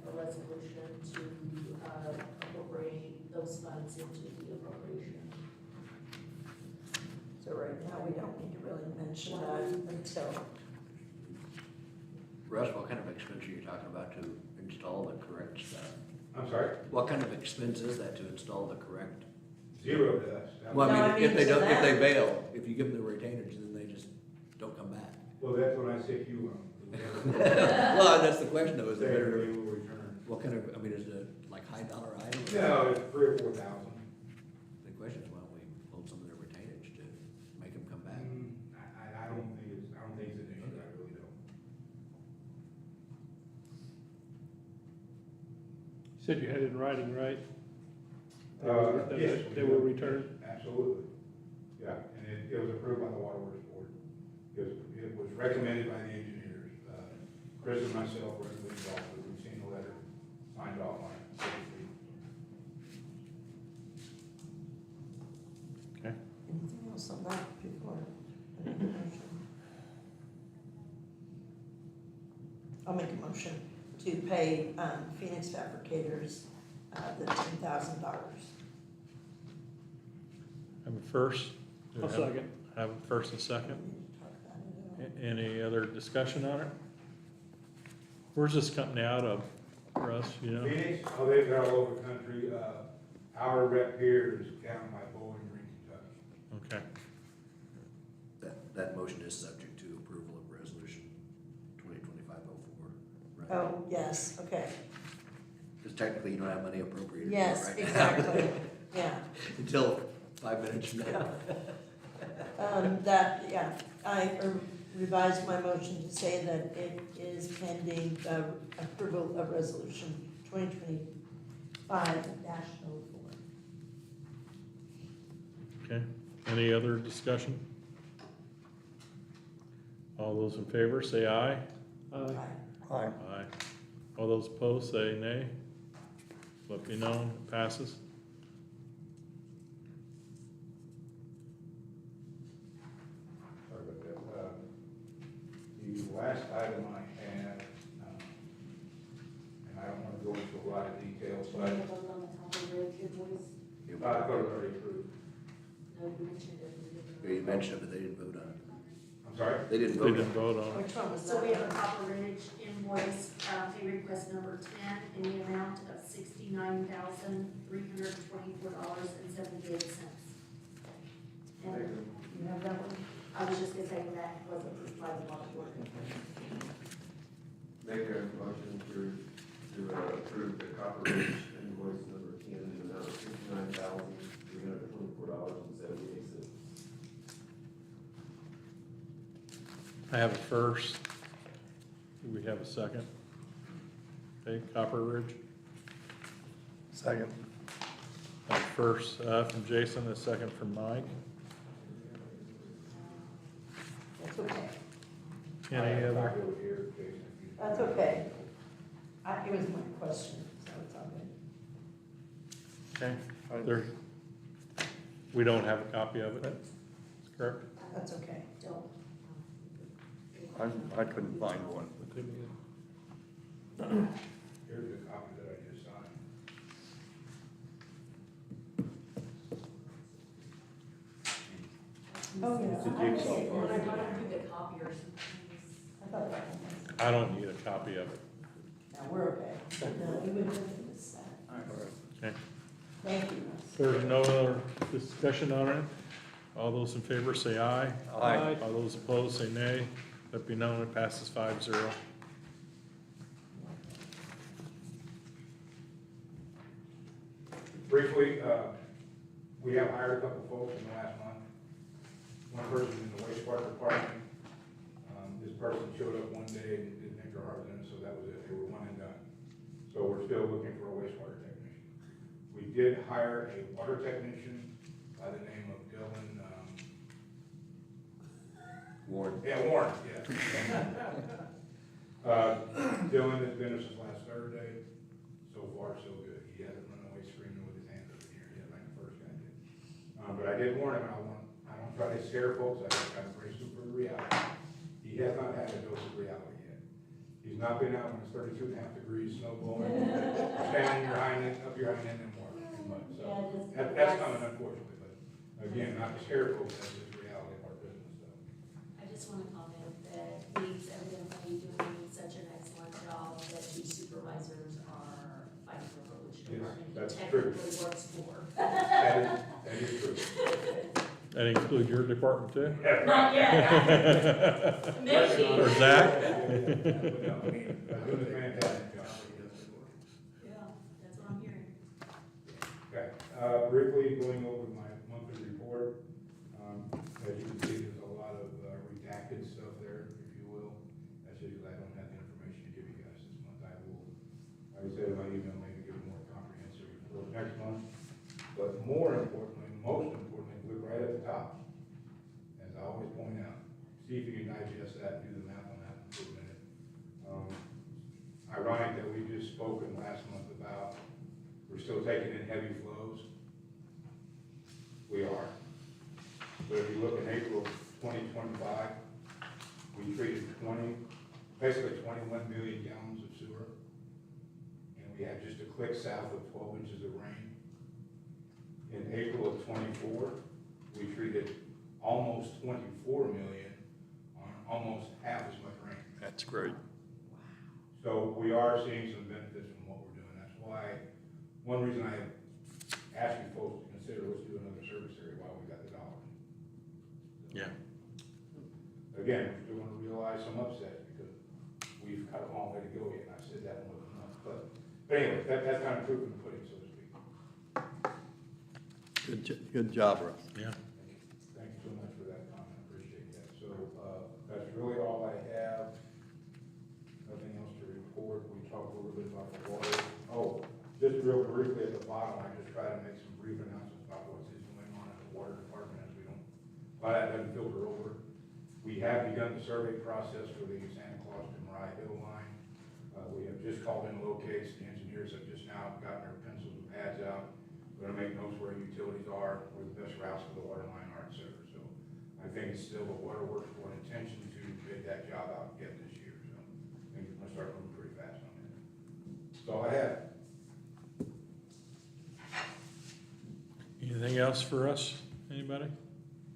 a resolution to, appropriate those funds into the appropriation. So right now, we don't need to really mention that until, Russ, what kind of expense are you talking about to install the correct stuff? I'm sorry? What kind of expense is that to install the correct? Zero to us. Well, No, I I mean, mean if they to don't, if they them. bail, if you give them the retainage, then they just don't come back. Well, that's when I say you, Well, that's the question though, is they it better, will return. what kind of, I mean, is it like high dollar item? No, it's 3,000 or 4,000. The question is, why don't we hold some of their retainage to make them come back? I don't think it's an issue, I really don't. Said you had it in writing, right? Yes. They were returned? Absolutely. Yeah, and it was approved by the Water Works Board. It was recommended by the engineers. Chris and myself were involved, we've seen the letter, signed off on it. Okay. anything else on that before? I make a motion? I'll make a motion to pay, Phoenix Fabricators, the $10,000. Have a first? I'll second. Have a first and second. Talk about it. Any other discussion on it? Where's this company out of, Russ, you know? Phoenix, oh, they've got all over the country. Our rep here is down by Bowling Green, Kentucky. Okay. That motion is subject to approval of resolution 2025-04, right? Oh, yes, okay, Because technically you don't have money appropriated. for it yes, right now. exactly, yeah. Until 5 minutes from now. I revised my motion to say that it is pending approval of resolution 2025-04. Okay. Any other discussion? All those in favor, say aye. Aye. Aye. Aye. All those opposed, say nay. Let me know, passes. Sorry about that. The last item I had, and I Should we have voted on the Copper Ridge invoice? I thought it was already approved. No, you mentioned it. we didn't vote You on it. mentioned it, but they didn't vote on it. I'm sorry? They didn't They vote on didn't it. vote on it. Which one was So we have a that? Copper Ridge invoice, pay request number 10, in the amount of $69,324.78. And You have that one? I was just gonna say that was approved by the water board. Make a motion to approve the Copper Ridge invoice number 10 in the amount of $69,324.78. I have a first. Do we have a second? Okay, Copper Ridge. Second. I have a first from Jason, a second from Mike. That's okay. Any other? Copy over here, Jason, if you- That's okay. It was my question, so it's all good. Okay, there, we don't have a copy of it, that's correct? That's okay. Don't. I couldn't find one. Here's the copy that I just signed. Oh, yeah. It's a jigsaw When I puzzle. brought up the copiers, I thought that one was, I don't need a copy of it. no, we're okay. No, we wouldn't have missed that. Okay. Thank you. There's no other discussion on it. All those in favor say aye. Aye. All those opposed say nay. Let be known, it passes 5-0. Briefly, we have hired a couple folks in the last month. One person in the wastewater department. This person showed up one day and didn't think their heart was in it, so that was it. They were one and done. So we're still looking for a wastewater technician. We did hire a water technician by the name of Dylan, Warren. yeah, Warren, yeah. Dylan has been here since last Thursday. So far, so good. He hasn't run away screaming with his hands up in the air yet, like the first guy did. But I did warn him, I don't try to scare folks, I just try to brace them for the reality. He has not had a dose of reality yet. He's not been out when it's 32.5 degrees, snow blowing, standing your hind end, up your hind end and more. So that's coming unfortunately, but again, not to scare folks, that's just reality of our business, so. I just want to comment that he's evidently doing such an excellent job that two supervisors are fighting over which Yes, department he that's true. technically works for. That is true. That include your department too? Not yet. Maybe. Or Zach? Doing a fantastic job. Yeah, that's what I'm hearing. Okay, briefly going over my monthly report. As you can see, there's a lot of redacted stuff there, if you will. That's just because I don't have the information to give you guys this month. I will, like I said in my email, maybe give a more comprehensive report next month. But more importantly, most importantly, look right at the top. As I always point out, see if you can digest that and do the math on that for a minute. Ironic that we just spoken last month about we're still taking in heavy flows. We are. But if you look in April of 2025, we treated basically 21 million gallons of sewer. And we had just a click south of 12 inches of rain. In April of 24, we treated almost 24 million on almost half as much rain. That's great. So we are seeing some benefits from what we're doing. That's why, one reason I asked you folks to consider, let's do another service area while we got the dollars. Yeah. Again, we're still gonna realize some upsets because we've got a long way to go yet, and I've said that more than once. But anyway, that's kind of proof in the pudding, so to speak. Good job, Russ. Yeah. Thank you so much for that comment, appreciate that. So, that's really all I have. Nothing else to report. We talked a little bit about the water. Oh, just real briefly at the bottom, I just try to make some brief announcements about what's going on in the water department as we don't, why that doesn't filter over. We have begun the survey process for the Santa Claus to Mariah Hill line. We have just called in locates. The engineers have just now gotten their pencils and pads out. We're gonna make notes where utilities are, where the best routes for the water line are, et cetera. So I think it's still a waterworks board intention to bid that job out yet this year. So I think we're gonna start moving pretty fast on that. That's all I have. Anything else for us? Anybody?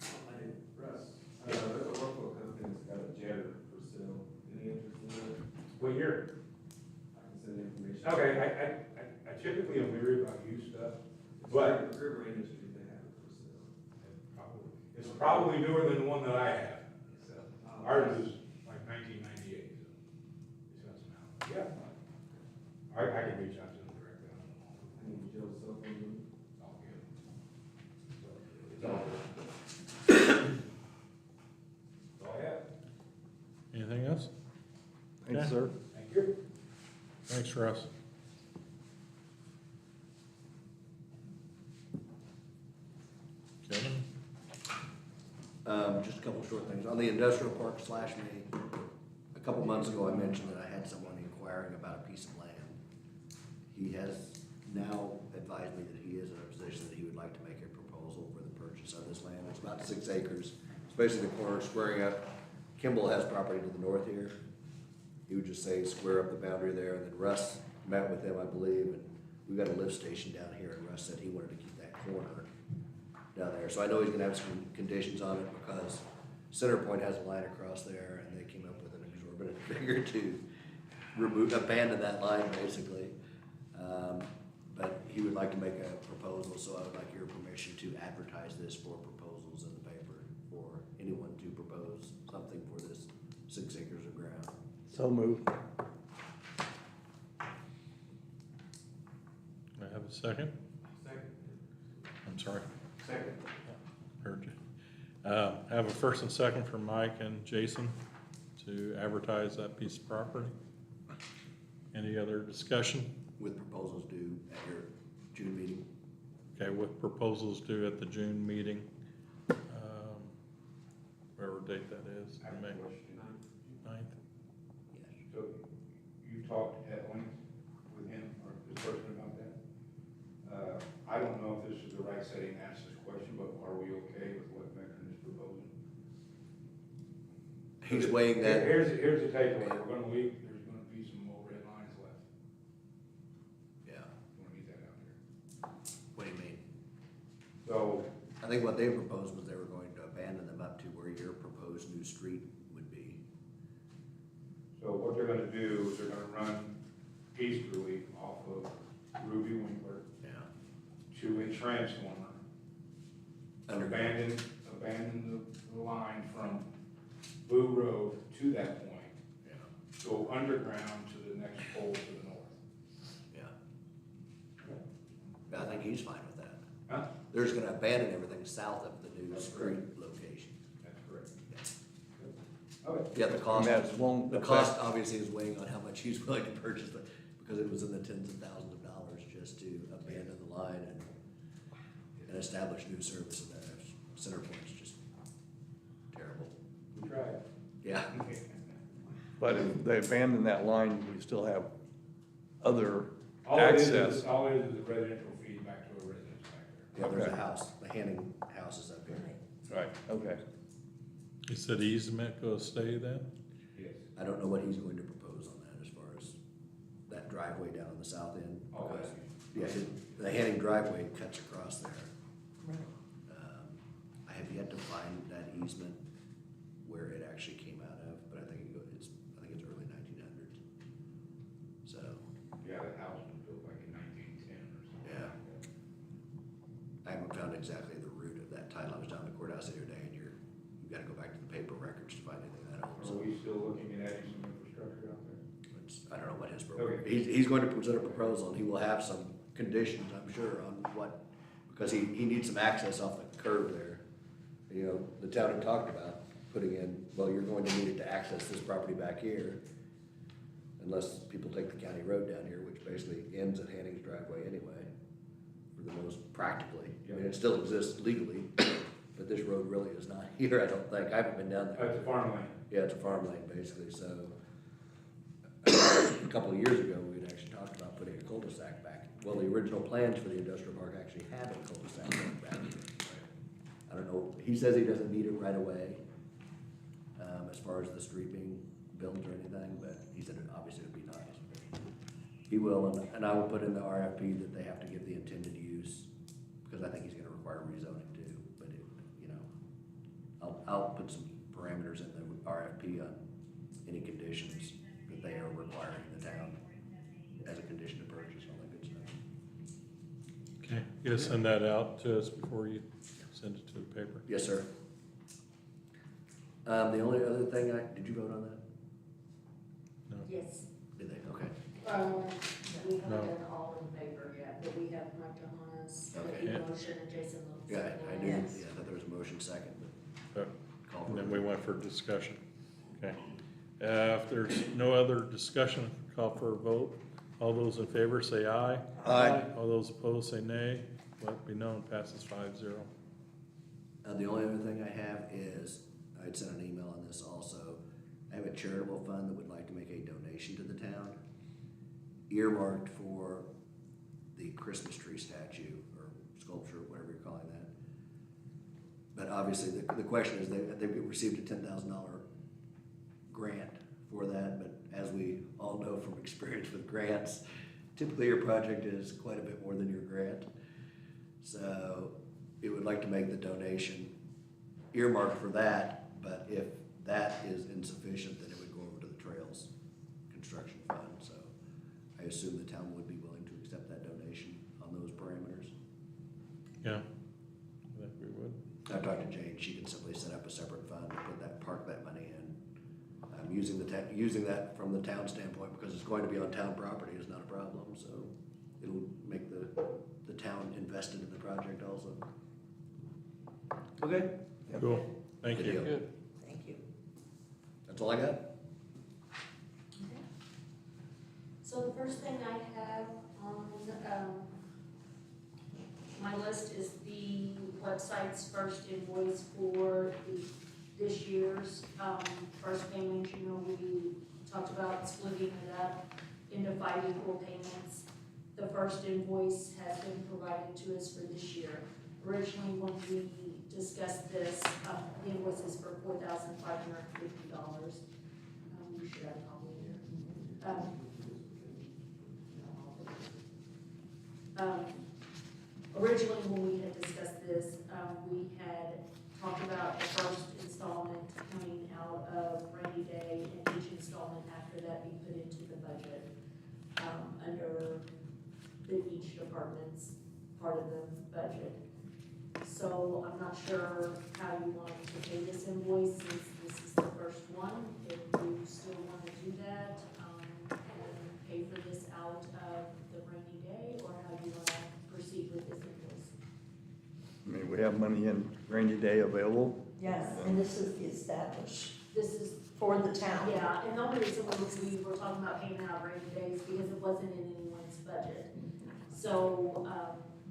Hey, Russ, there's a local company that's got a jetter for sale. Any interest in that? What year? I can send information. Okay, I typically am weary about used stuff, It's but like River Industries, they have it for sale. it's probably newer than the one that I have. So, Ours is like 1998, so it's got some out. Yeah. I can reach out to them directly. I don't know. I need Joe's cell phone number. It's all good. It's all good. That's all I have. Anything else? Thanks, Okay. sir. Thank you. Thanks, Russ. Kevin? Just a couple of short things. On the industrial park slash me, a couple months ago, I mentioned that I had someone inquiring about a piece of land. He has now advised me that he is in a position that he would like to make a proposal for the purchase of this land. It's about 6 acres. It's basically the corner squaring up. Kimball has property to the north here. He would just say square up the boundary there, and then Russ met with him, I believe, and we've got a lift station down here, and Russ said he wanted to keep that corner down there. So I know he's gonna have some conditions on it because Center Point has a line across there, and they came up with an exorbitant figure to abandon that line, basically. But he would like to make a proposal, so I would like your permission to advertise this for proposals in the paper for anyone to propose something for this 6 acres of ground. So moved. I have a second? Second. I'm sorry, Second. heard you. I have a first and second from Mike and Jason to advertise that piece of property. Any other discussion? With proposals due at your June meeting. Okay, with proposals due at the June meeting, whatever date that is, I have May a question. 9th. Yes. So you talked at length with him or this person about that? I don't know if this is the right setting to ask this question, but are we okay with what Veteran is proposing? He's weighing that. Here's the takeaway. We're gonna leave, there's gonna be some more red lines left. Yeah, You wanna get that out there. what do you mean? So, I think what they proposed was they were going to abandon them up to where your proposed new street would be. so what they're gonna do is they're gonna run easterly off of Ruby Winkler Yeah. to a transformer. Abandon the line from Boo Road to that point. Yeah. Go underground to the next pole to the north. Yeah. I think he's fine with that. Huh? They're just gonna abandon everything south of the new street location. That's correct. Yeah. Okay. Yeah, the cost, And that won't the affect- cost obviously is weighing on how much he's willing to purchase it, because it was in the tens of thousands of dollars just to abandon the line and establish new service in there. Center Point's just terrible. We tried. Yeah. But if they abandon that line, we still have other All it is, access. all it is a residential feedback to a residence back there. Yeah, there's a Okay. house, the Hanning house is up here. Right, okay. He said easement go stay then? Yes. I don't know what he's going to propose on that as far as that driveway down on the south end. All that. because, Yeah, the Hanning driveway cuts across there. Right. I have yet to find that easement where it actually came out of, but I think it's early 1900s. So, Yeah, that house was built like in 1910 or something. yeah. I haven't found exactly the root of that title. I was down at the courthouse the other day, and you've got to go back to the paper records to find anything that old. Are So we still looking at adding some infrastructure out there? I don't know what his Okay. he's going to present a proposal, and he will have some conditions, I'm sure, on what, because he needs some access off the curve there. You know, the town had talked about putting in, well, you're going to need it to access this property back here, unless people take the county road down here, which basically ends at Hanning's driveway anyway, for the most practically. I mean, it still exists legally, but this road really is not here, I don't think. I haven't been down there. That's a farmland. Yeah, it's a farmland, basically, so. A couple of years ago, we had actually talked about putting a cul-de-sac back. Well, the original plans for the industrial park actually had a cul-de-sac going back here. I don't know, he says he doesn't need it right away, as far as the street being built or anything, but he said it obviously would be nice. He will, and I will put in the RFP that they have to give the intended use, because I think he's gonna require I'll put some parameters in the RFP on any conditions that they are requiring the town as a condition of purchase, all that good stuff. Okay, you gotta send that out to us before you send it to the paper. Yes, sir. The only other thing did you vote on that? Yes. Did they? Okay. We haven't No. done all in favor yet, but we have Mike Johannes, Okay. the motion, and Jason Lewis. Yeah, I knew, Yes. yeah, I thought there was a motion second, But- but call And for then it. we went for discussion. Okay. If there's no other discussion, call for a vote. All those in favor say aye. Aye. All those opposed say nay. Let it be known, passes 5-0. The only other thing I have is, I'd sent an email on this also. I have a charitable fund that would like to make a donation to the town, earmarked for the Christmas tree statue or sculpture, whatever you're calling that. But obviously, the question is, they've received a $10,000 grant for that, but as we all know from experience with grants, typically your project is quite a bit more than your grant. So it would like to make the donation earmarked for that, but if that is insufficient, then it would go over to the Trails Construction Fund. So I assume the town would be willing to accept that donation on those parameters. Yeah, I think we would. I've talked to Jane, she can simply set up a separate fund to park that money in. Using that from the town standpoint, because it's going to be on town property, is not a problem, so it'll make the town invested in the project also. Okay. Cool, thank Good you. deal. Good. Thank you. That's all I got. Okay. So the first thing I have on, my list is the website's first invoice for this year's, first payment. You know, we talked about splitting it up into 5 equal payments. The first invoice has been provided to us for this year. Originally, when we discussed this, the invoice is for $4,550. You should have a copy here. Originally, when we had discussed this, we had talked about the first installment coming out of rainy day and each installment after that be put into the budget, under each department's part of the budget. So I'm not sure how you want to pay this invoice since this is the first one. If you still want to do that, and pay for this out of the rainy day, or how you want to proceed with this invoice. I mean, we have money in rainy day available. Yes, and this is the established This is, for the town. yeah, and the only reason we were talking about paying out rainy days because it wasn't in anyone's budget. So,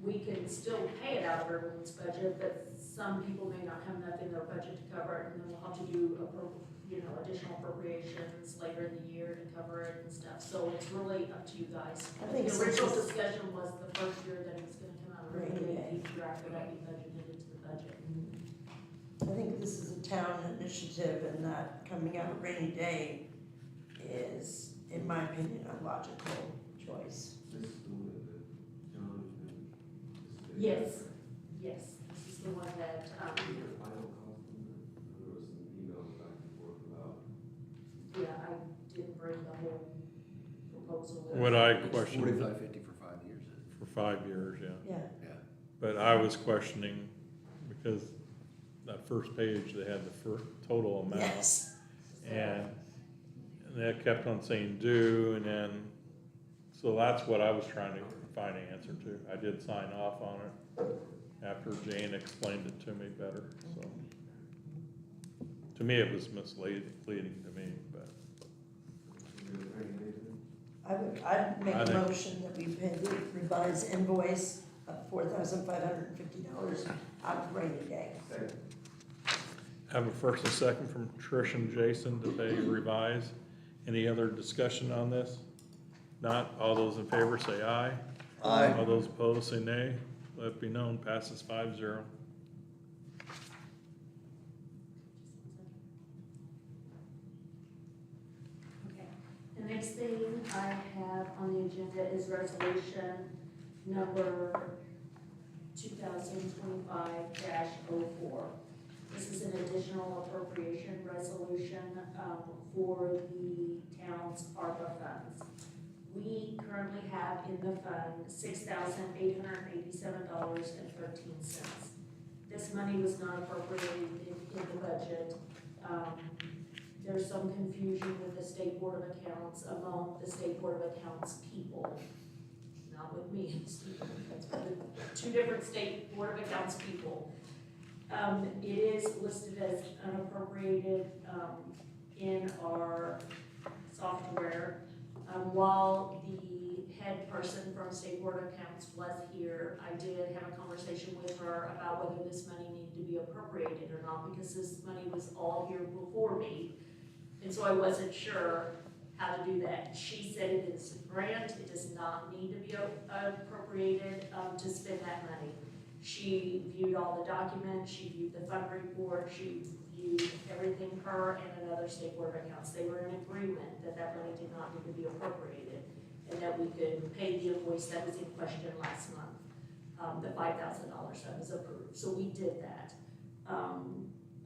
we can still pay it out of everyone's budget, but some people may not have enough in their budget to cover it, and then we'll have to do, additional appropriations later in the year to cover it and stuff. So it's really up to you guys. I think The since original it's- discussion was the first year that it was gonna come out of rainy Rainy day, day. each year after that we budgeted into the budget. I think this is a town initiative, and that coming out of rainy day is, in my opinion, a logical choice. This is the one that John and this is the- Yes, this is the one that, Is there a final cost on that? There was some emails back and forth about. yeah, I didn't bring the whole proposal. with What me. I It's questioned, $45.50 for 5 years. for 5 years, yeah. Yeah, Yeah. But I was questioning, because that first page, they had the total amount. yes. And that kept on saying due, and then, so that's what I was trying to find an answer to. I did sign off on it after Jane explained it to me better, so. To me, it was misleading to me, but I'd make I a think- motion that we pay the revised invoice of $4,550 out of rainy day. have a first and second from Trish and Jason to pay revise. Any other discussion on this? Not, all those in favor say aye. Aye. All those opposed say nay. Let it be known, passes 5-0. Okay, the next thing I have on the agenda is resolution number 2025-04. This is an additional appropriation resolution, for the town's ARPA funds. We currently have in the fund $6,887.13. This money was not appropriated in the budget. There's some confusion with the State Board of Accounts among the State Board of Accounts people. Not with me, it's two different State Board of Accounts people. It is listed as unappropriated, in our software. While the head person from State Board of Accounts was here, I did have a conversation with her about whether this money needed to be appropriated or not, because this money was all here before me. And so I wasn't sure how to do that. She said it is a grant, it does not need to be appropriated to spend that money. She viewed all the documents, she viewed the fund report, she viewed everything, her and another State Board of Accounts. They were in agreement that that money did not need to be appropriated and that we could pay the invoice that was in question last month, the $5,000 that was approved. So we did that.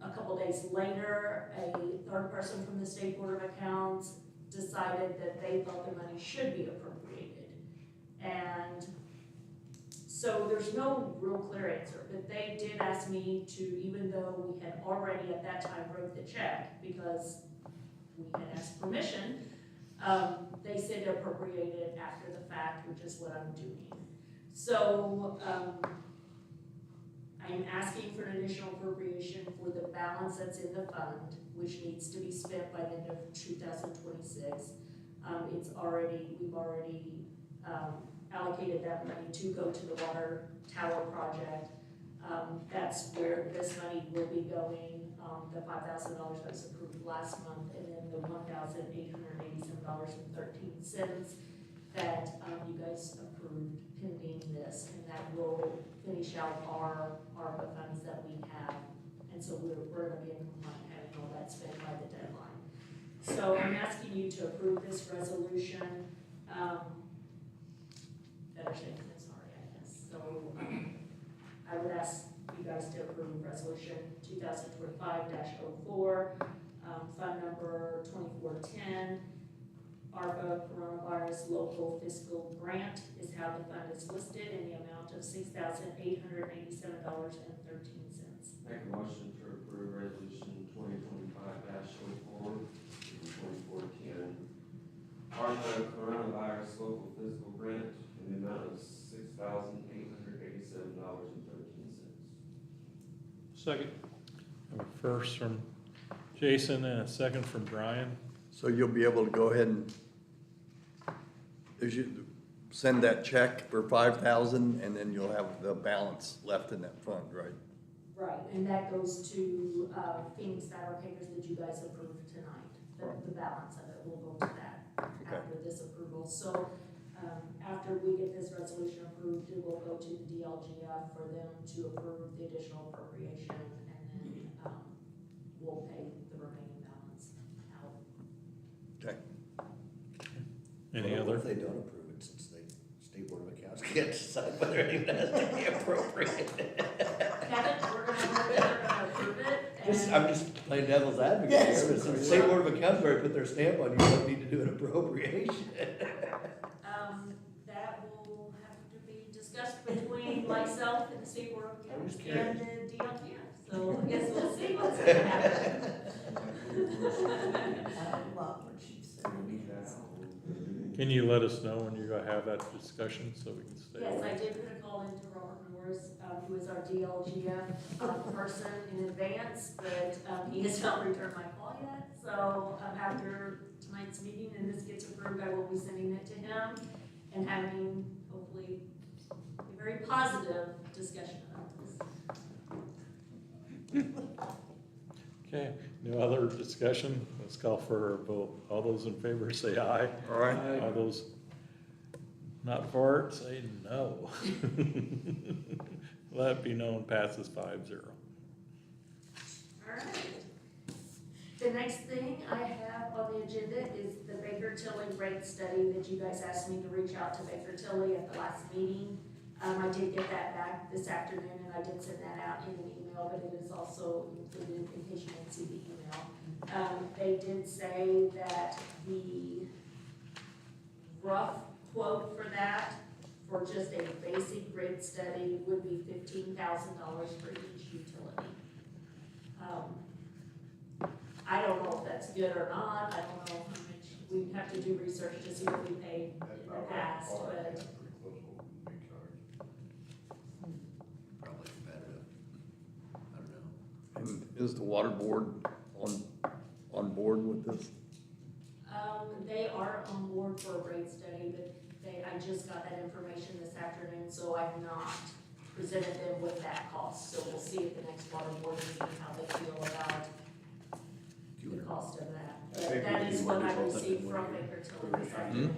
A couple days later, a third person from the State Board of Accounts decided that they thought the money should be appropriated. And so there's no real clear answer, but they did ask me to, even though we had already at that time wrote the check because we had asked permission, they said appropriate it after the fact, which is what I'm doing. So I'm asking for an additional appropriation for the balance that's in the fund, which needs to be spent by the end of 2026. We've already allocated that money to go to the water tower project. That's where this money will be going, the $5,000 that was approved last month, and then the $1,887.13 that you guys approved pending this, and that will finish out our ARPA funds that we have. And so we're going to be in compliance having all that spent by the deadline. So I'm asking you to approve this resolution. Better safe than sorry, I guess. So I would ask you guys to approve resolution 2025-04, fund number 2410. ARPA Coronavirus Local Fiscal Grant is how the fund is listed in the amount of $6,887.13. Make a motion to approve resolution 2025-04, 2410. ARPA Coronavirus Local Fiscal Grant in the amount of $6,887.13. Second. A first from Jason and a second from Brian. So you'll be able to go ahead and, send that check for 5,000 and then you'll have the balance left in that fund, right? Right, and that goes to Phoenix fabricators that you guys approved tonight. The balance of it will go to that after this approval. So after we get this resolution approved, it will go to the DLGF for them to approve the additional appropriation, and then we'll pay the remaining balance out. Okay. Any What other? if they don't approve it, since the State Board of Accounts can't decide whether it even has to be appropriated? Kevin, we're gonna approve it, and I'm just playing devil's advocate here, but since the State Board of Accounts already put their stamp on, you don't need to do an appropriation. that will have to be discussed between myself and the State Board of I'm Accounts just and curious. the DLGF. So I guess we'll see what's gonna happen. I love what she said. Can you let us know when you're gonna have that discussion so we can stay? Yes, I did put a call into Robert Norris, who is our DLGF person in advance, but he has not returned my call yet. So after tonight's meeting and this gets approved, I will be sending it to him and having hopefully a very positive discussion about this. Okay, no other discussion? Let's call for a vote. All those in favor say aye. All right. All those not for it, say no. Let it be known, passes 5-0. All right. The next thing I have on the agenda is the Baker Tilly rate study that you guys asked me to reach out to Baker Tilly at the last meeting. I did get that back this afternoon, and I did send that out in an email, but it is also included in case you didn't see the email. They did say that the rough quote for that, for just a basic rate study, would be $15,000 for each utility. I don't know if that's good or not, I don't know how much, we'd have to do research to see what we paid in the past, but Probably competitive. I don't know. And is the water board on board with this? They are on board for a rate study, but I just got that information this afternoon, so I've not presented them with that cost. So we'll see at the next water board meeting how they feel about the cost of that. But that is what I received from Baker Tilly this afternoon.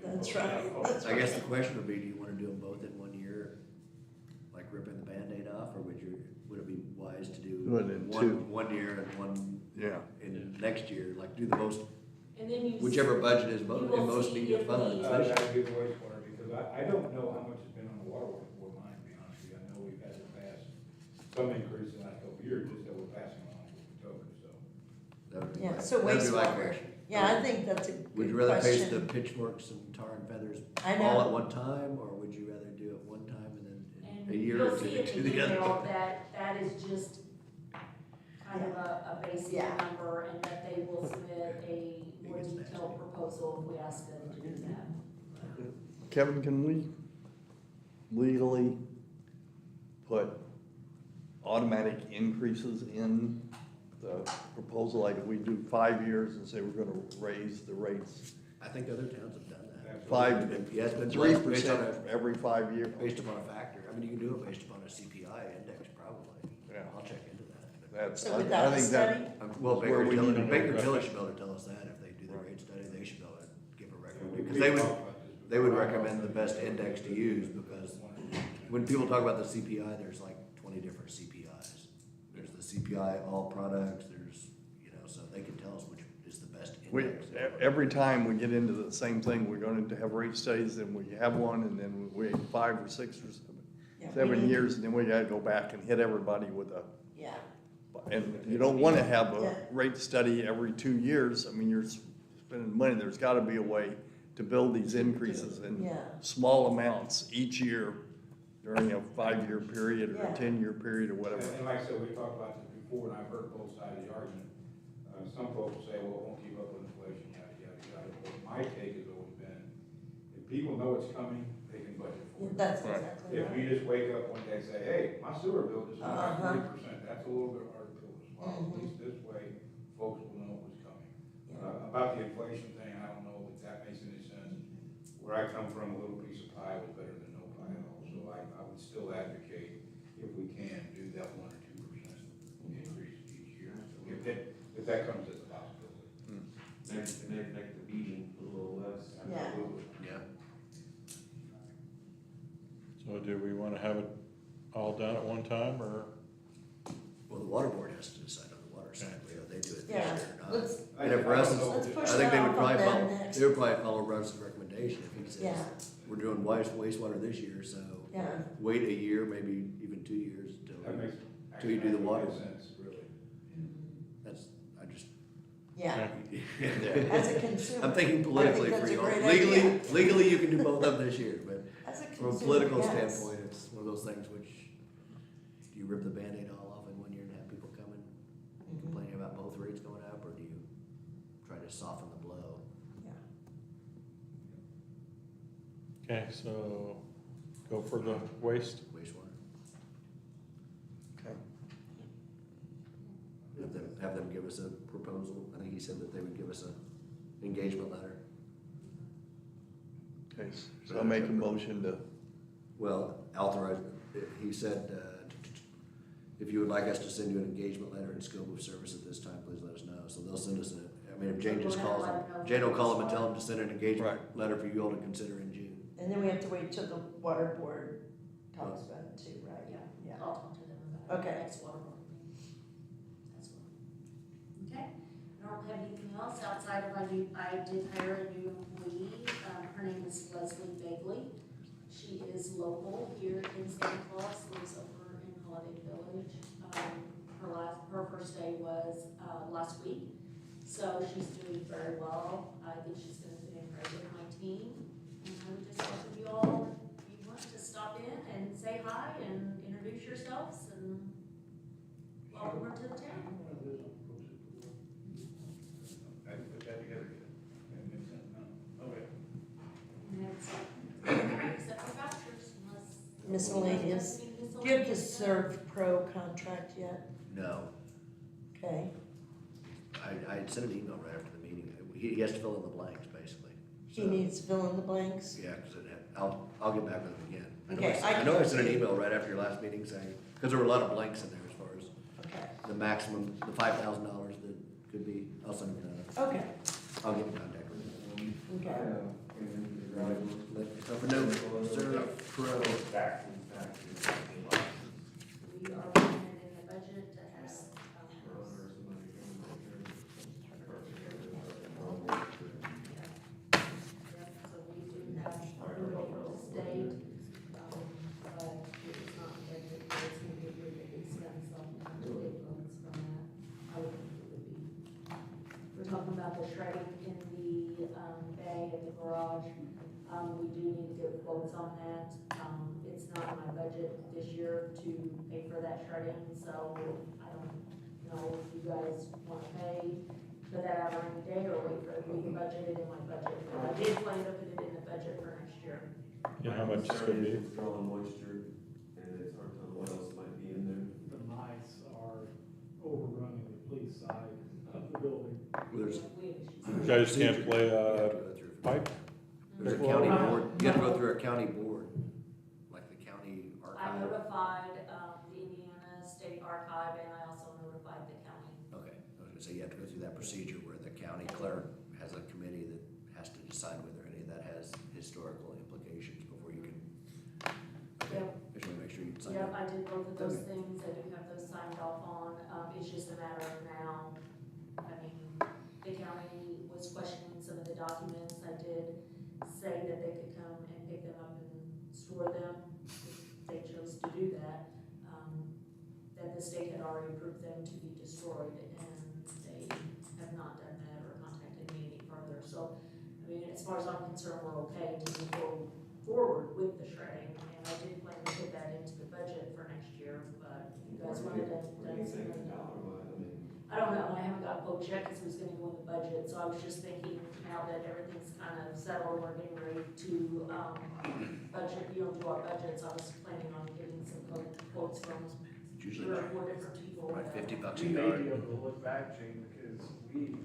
That's right. I guess the question would be, do you wanna do them both in 1 year, like ripping the Band-Aid off, or would it be wise to do Do it in two. 1 year and one Yeah. in next year, like do the most, And then you. whichever budget is You in will most see needed if funds? the- That'd be the wastewater, because I don't know how much has been on the water board line, to be honest with you. I know we've had in the past some increase in the last couple of years, just that we're passing along what we told you, so. That would be Yeah, my- so that would be my wastewater. question. Yeah, I think that's a Would good you rather paste the question. pitchforks and tar and feathers I all know. at one time, or would you rather do it one time and then And in a year you'll or two see in do the the other? email that is just kind of a basic Yeah. number, and that they will submit a more It gets detailed nasty. proposal if we ask them to do that. Kevin, can we legally put automatic increases in the proposal? Like if we do 5 years and say we're gonna raise the rates I think other towns have done that. 5, Yeah, it's been 3% every 5 years. based upon a factor. I mean, you can do it based upon a CPI index, probably. Yeah. I'll check into that. That's, So I without a think that, study? Well, Where we need to go. Baker Tilly should be able to tell us that. If they do the rate study, they should be able to give a recommendation. Because They they would recommend the best index to use, because when people talk about the CPI, there's like 20 different CPIs. There's the CPI all products, there's, so they can tell us which is the best we, index. every time we get into the same thing, we're going to have rate studies, and we have one, and then we 5 or 6 or Yeah, we 7 need- years, and then we gotta go back and hit everybody with a, Yeah, and you don't wanna have Yeah. a rate study every 2 years. I mean, you're spending money, there's gotta be a way to build these increases in yeah. small amounts each year during a 5-year period or Yeah. a 10-year period or whatever. And like I said, we talked about this before, and I've heard both sides of the argument. Some folks will say, well, it won't keep up with inflation, yada, yada, yada. But my take has always been, if people know it's coming, they can budget for it. That's Right. exactly If right. we just wake up one day and say, hey, my sewer bill just went up Uh-huh. 40%, that's a little bit hard pill to swallow. At Mhm. least this way, folks will know what's coming. Yeah. About the inflation thing, I don't know if that makes any sense. Where I come from, a little piece of pie was better than no pie at all. So I would still advocate, if we can, do that 1 or 2% increase each year. If that comes as a possibility. Make the beating a little less. Yeah. Absolutely. Yeah. So do we wanna have it all done at one time, or? Well, the water board has to decide on the water side, whether they do it this Yeah, year or not. let's, And for us, let's push I think that they would off on probably them follow, next. they would probably follow Russ's recommendation if he says, Yeah. we're doing wastewater this year, so Yeah, wait a year, maybe even 2 years That till, makes. Till you do the water. Makes sense, really. that's, I just. yeah, Yeah. as a consumer. I'm thinking politically I for think you. that's a great Legally, idea. legally you can do both of them this year, but As a from a consumer, political yes. standpoint, it's one of those things which, do you rip the Band-Aid all off in 1 year and have people coming Mhm. complaining about both rates going up, or do you try to soften the blow? Okay, so go for the waste. Wastewater, Okay. have them give us a proposal. I think he said that they would give us an engagement letter. Okay, so I'll make a motion to, Well, authorize, he said, if you would like us to send you an engagement letter and scope of service at this time, please let us know. So they'll send us I mean, if Jane just calls them, Jane will call them and tell them to send an engagement letter for you all to consider in June. And then we have to wait till the water board talks about it too, right? Yeah, I'll talk to them about it Okay. next water board meeting. That's what. Okay, I don't have anything else outside of I did hire a new employee, her name is Leslie Bagley. She is local here in Santa Claus, lives over in Holiday Village. Her first day was, last week, so she's doing very well. I think she's gonna fit in right with my team. And I would just welcome you all, if you want to stop in and say hi and introduce yourselves and welcome her to the town. I can put that together. Okay. And that's, except for vouchers, unless. Miscellaneous. Do you have the Serve Pro contract yet? No, Okay, I sent an email right after the meeting. He has to fill in the blanks, basically. he So, needs to fill in the blanks. Yeah, because I'll get back with him again. Okay, I know I sent an email right after your last meeting saying, because there were a lot of blanks in there as far as Okay, the maximum, the $5,000 that could be, I'll send him another. okay, I'll get in contact with him. okay. So for no, Serve Pro. We are putting it in the budget to have, yeah, so we do have approval from the state, but it's not budget, but it's gonna be a really big expense, so I'm not really funds from that. I would think it would be. We're talking about the shredding in the, bay at the garage. We do need to get quotes on that. It's not in my budget this year to pay for that shredding, so I don't know if you guys wanna pay for that out of rainy day or wait for it to be budgeted in my budget. But I did plan to put it in the budget for next year. You know how much it's gonna be? It's drawing moisture, and it's hard to tell what else might be in there. The mice are overrunning the police side of the building. There's, You guys can't play, you have to go through. pipe? There's a county board, you have to go through a county board, like the county I archive. notified, the Indiana State Archive, and I also notified the county. Okay, I was gonna say, you have to go through that procedure where the county clerk has a committee that has to decide whether any of that has historical implications before you can. Okay, Yep. I just wanna make sure you sign Yep, it. I did both of those Okay. things, I do have those signed off on, it's just a matter of now, I mean, the county was questioning some of the documents, I did say that they could come and pick them up and store them, if they chose to do that, that the state had already approved them to be destroyed, and they have not done that or contacted me any further, so, I mean, as far as I'm concerned, we're okay to move forward with the shredding, and I did plan to put that into the budget for next year, but if you guys wanted to. What do you think dollar-wise? I mean, I don't know, I haven't got quotes yet, because it was gonna go in the budget, so I was just thinking, now that everything's kind of settled, we're getting ready to, budget, do our budgets, I was planning on getting some quotes from It's usually 3 or about 4 different people. like $50 a We may yard. be able to look back, Gene, because me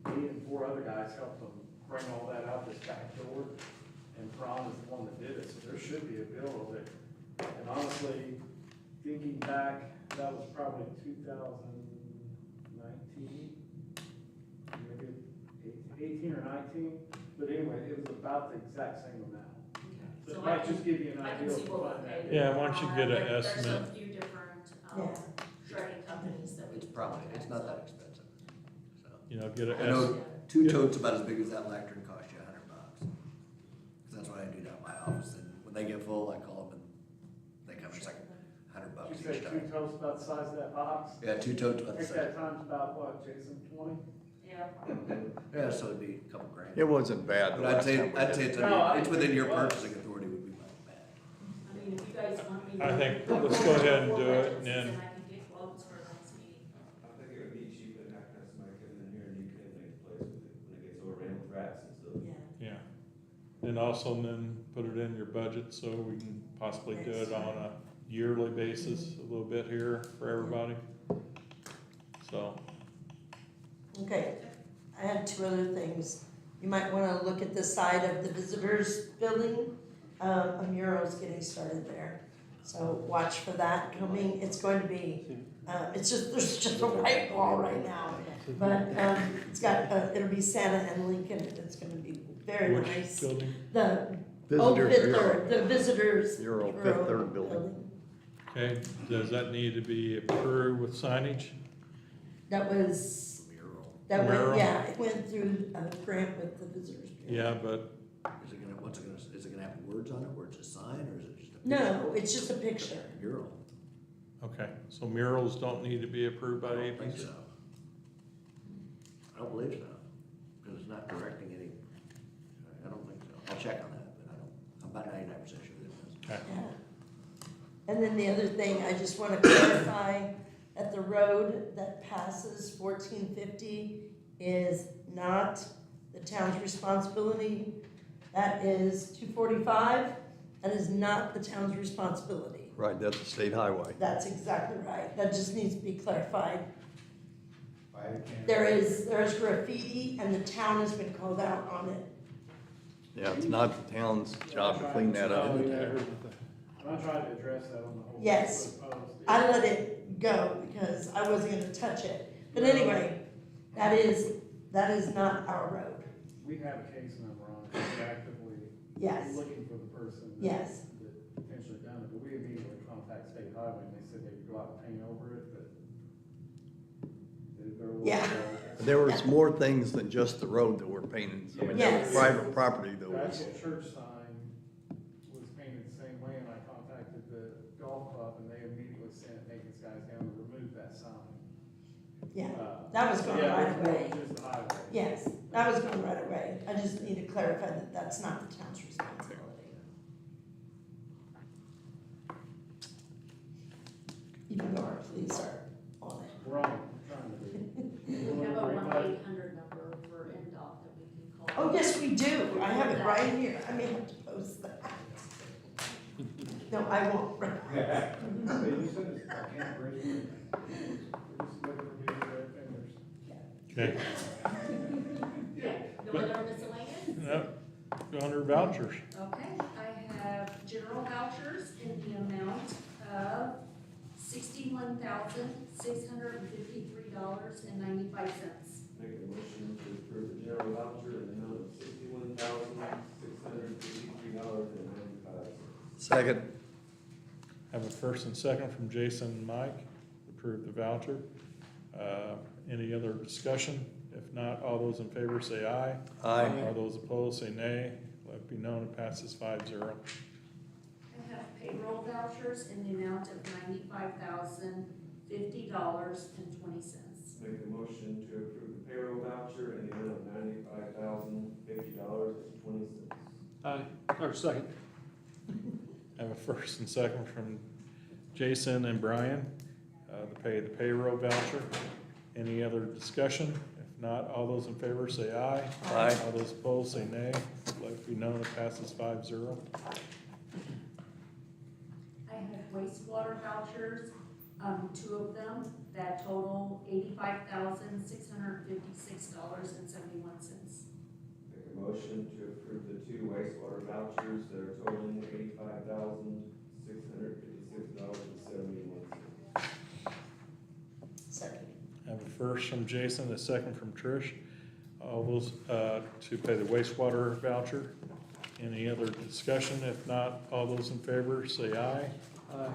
and 4 other guys helped them bring all that out this back door, and Ron is the one that did it, so there should be a bill of it. And honestly, thinking back, that was probably 2019, maybe 18 or 19, but anyway, it was about the exact same amount. So So it I might can, just give you an I idea can see of what what we that paid. is. Yeah, why don't you get an There's estimate? a few different, Yeah. shredding companies that we. It's probably, it's not that expensive, so. You know, get I a, know 2 totes about as big as that lectern cost you $100. Cause that's what I do down at my office, and when they get full, I call them and they come, it's like $100 You each say 2 time. totes about the size of that box? Yeah, 2 totes I about the think same. that times about what, Jason, 20? Yeah. Yeah, so it'd be a couple grand. It wasn't bad the But I'd last say, time we I'd did say it. it's, No, I it's within think your it was. purchasing authority would be not bad. I mean, if you guys want me to. I think let's go ahead and do it, and then- I can get quotes for next meeting. I think it would be cheap to have somebody come in here and you can make a place with it when it gets overran with rats and stuff. Yeah. yeah. And also then put it in your budget so we can possibly do it on a yearly basis, a little bit here for everybody. So, Okay, I had 2 other things. You might wanna look at the side of the visitors building. A mural's getting started there. So watch for that coming. It's going to be, it's just, there's just a white wall right now. But, it's got, it'll be Santa and Lincoln. It's gonna be very which nice. building? The Visitors Fifth Bureau. Third, the visitors. Bureau, Fifth Bureau Third building. Okay, does that need to be approved with signage? That was, Mural. that Mural. went, yeah, it went through a grant with the visitors. Bureau. Yeah, but Is it gonna, what's it gonna, is it gonna have words on it, or it's a sign, or is it just a picture? No, it's just a picture. Mural. Okay, so murals don't need to be approved by I the don't think agency? so. I don't believe so, because it's not directing any, I don't think so. I'll check on that, but I don't, I'm about 99% sure that it does. Okay. Yeah. And then the other thing, I just wanna clarify, that the road that passes 1450 is not the town's responsibility. That is 245, that is not the town's responsibility. Right, that's a state highway. That's exactly right, that just needs to be clarified. I can't- There is graffiti and the town has been called out on it. Yeah, it's not the town's job to clean that up. Oh, yeah, I heard about that. And I tried to address that on the whole. Yes. Facebook post. I let it go because I wasn't gonna touch it. But anyway, that is not our road. We have a case number on it, we're actively Yes, looking for the person that yes. that potentially done it, but we immediately contact State Highway, and they said they would go out and paint over it, but they're a little. Yeah. There was more things than just the road that were painted. I mean, there was Yes. private property that The was, actual church sign was painted the same way, and I contacted the golf club, and they immediately sent maintenance guys down to remove that sign. Yeah, that was gone Yeah, right it's more away. than just the highway. Yes, that was gone right away. I just need to clarify that that's not the town's responsibility. Even though our police are on it. We're on, it. We're trying to be. We have a 1-800 number for NDOT that we can call. Oh, yes, we do. I have it right here. I may have to post that. No, I won't. So you said it's, I can't break it. We're just looking for people with red fingers. Okay, Okay, no other miscellaneous? no, go under vouchers. Okay, I have general vouchers in the amount of $61,653.95. Make a motion to approve the general voucher in the amount of $61,653.95. second, Have a first and second from Jason and Mike, approve the voucher. Any other discussion? If not, all those in favor say aye. aye. All those opposed say nay. Let it be known it passes 5-0. I have payroll vouchers in the amount of $95,050.20. Make a motion to approve the payroll voucher in the amount of $95,050.20. Aye, or second. Have a first and second from Jason and Brian, to pay the payroll voucher. Any other discussion? If not, all those in favor say aye. Aye. All those opposed say nay. Let it be known it passes 5-0. I have wastewater vouchers, two of them, that total $85,656.71. Make a motion to approve the two wastewater vouchers that are totaling $85,656.71. Second. Have a first from Jason, a second from Trish. All those, to pay the wastewater voucher. Any other discussion? If not, all those in favor say aye. Aye.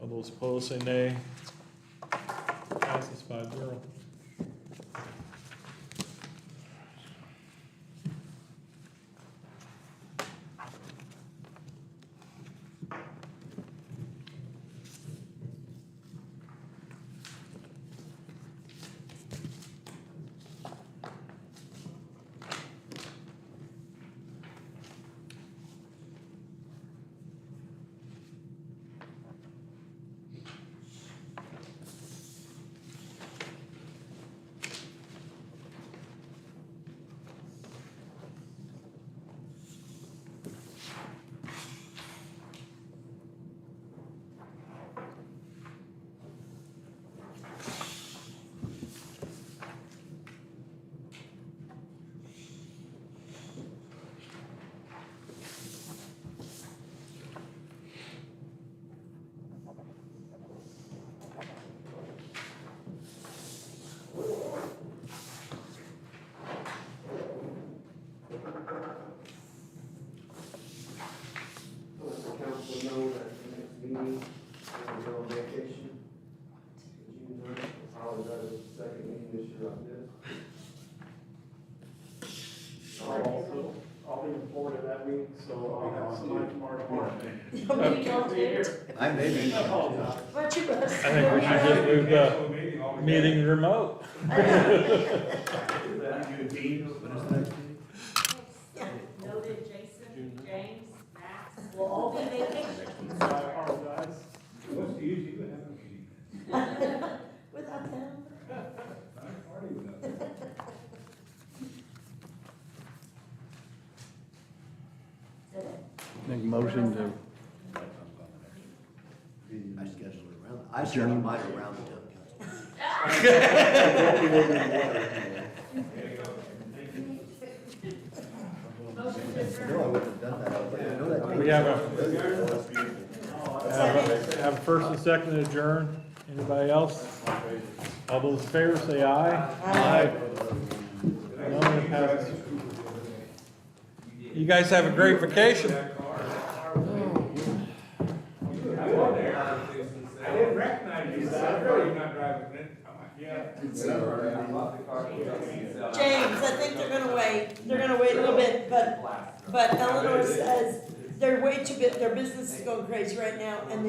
All those opposed say nay. Passes 5-0. Let the council know that the next meeting, we'll go on vacation. June 9th, apologize, it's the second meeting this year on this. I'll I'll be in Florida that week, so I'll have somebody tomorrow morning. Nobody called it. I maybe. I apologize. Why don't you Russ? I think we should just move the meeting remote. Noted, Jason, James, Max, will all be vacation. So I apologize. What's the use of having a meeting? Without them? Party without them. Make a motion to I scheduled it around, I scheduled mine around the town council. Motion to No, I adjourn. wouldn't have done that. I was like, I know that. We have a. have a first and second to adjourn. Anybody else? All those in favor say aye. Aye. No one passes. You guys have a great vacation. I didn't recognize you, so I know you're not driving it. I'm like, yeah. James, I think they're gonna wait. They're gonna wait a little bit, but Eleanor says they're way too big, their business is going crazy right now, and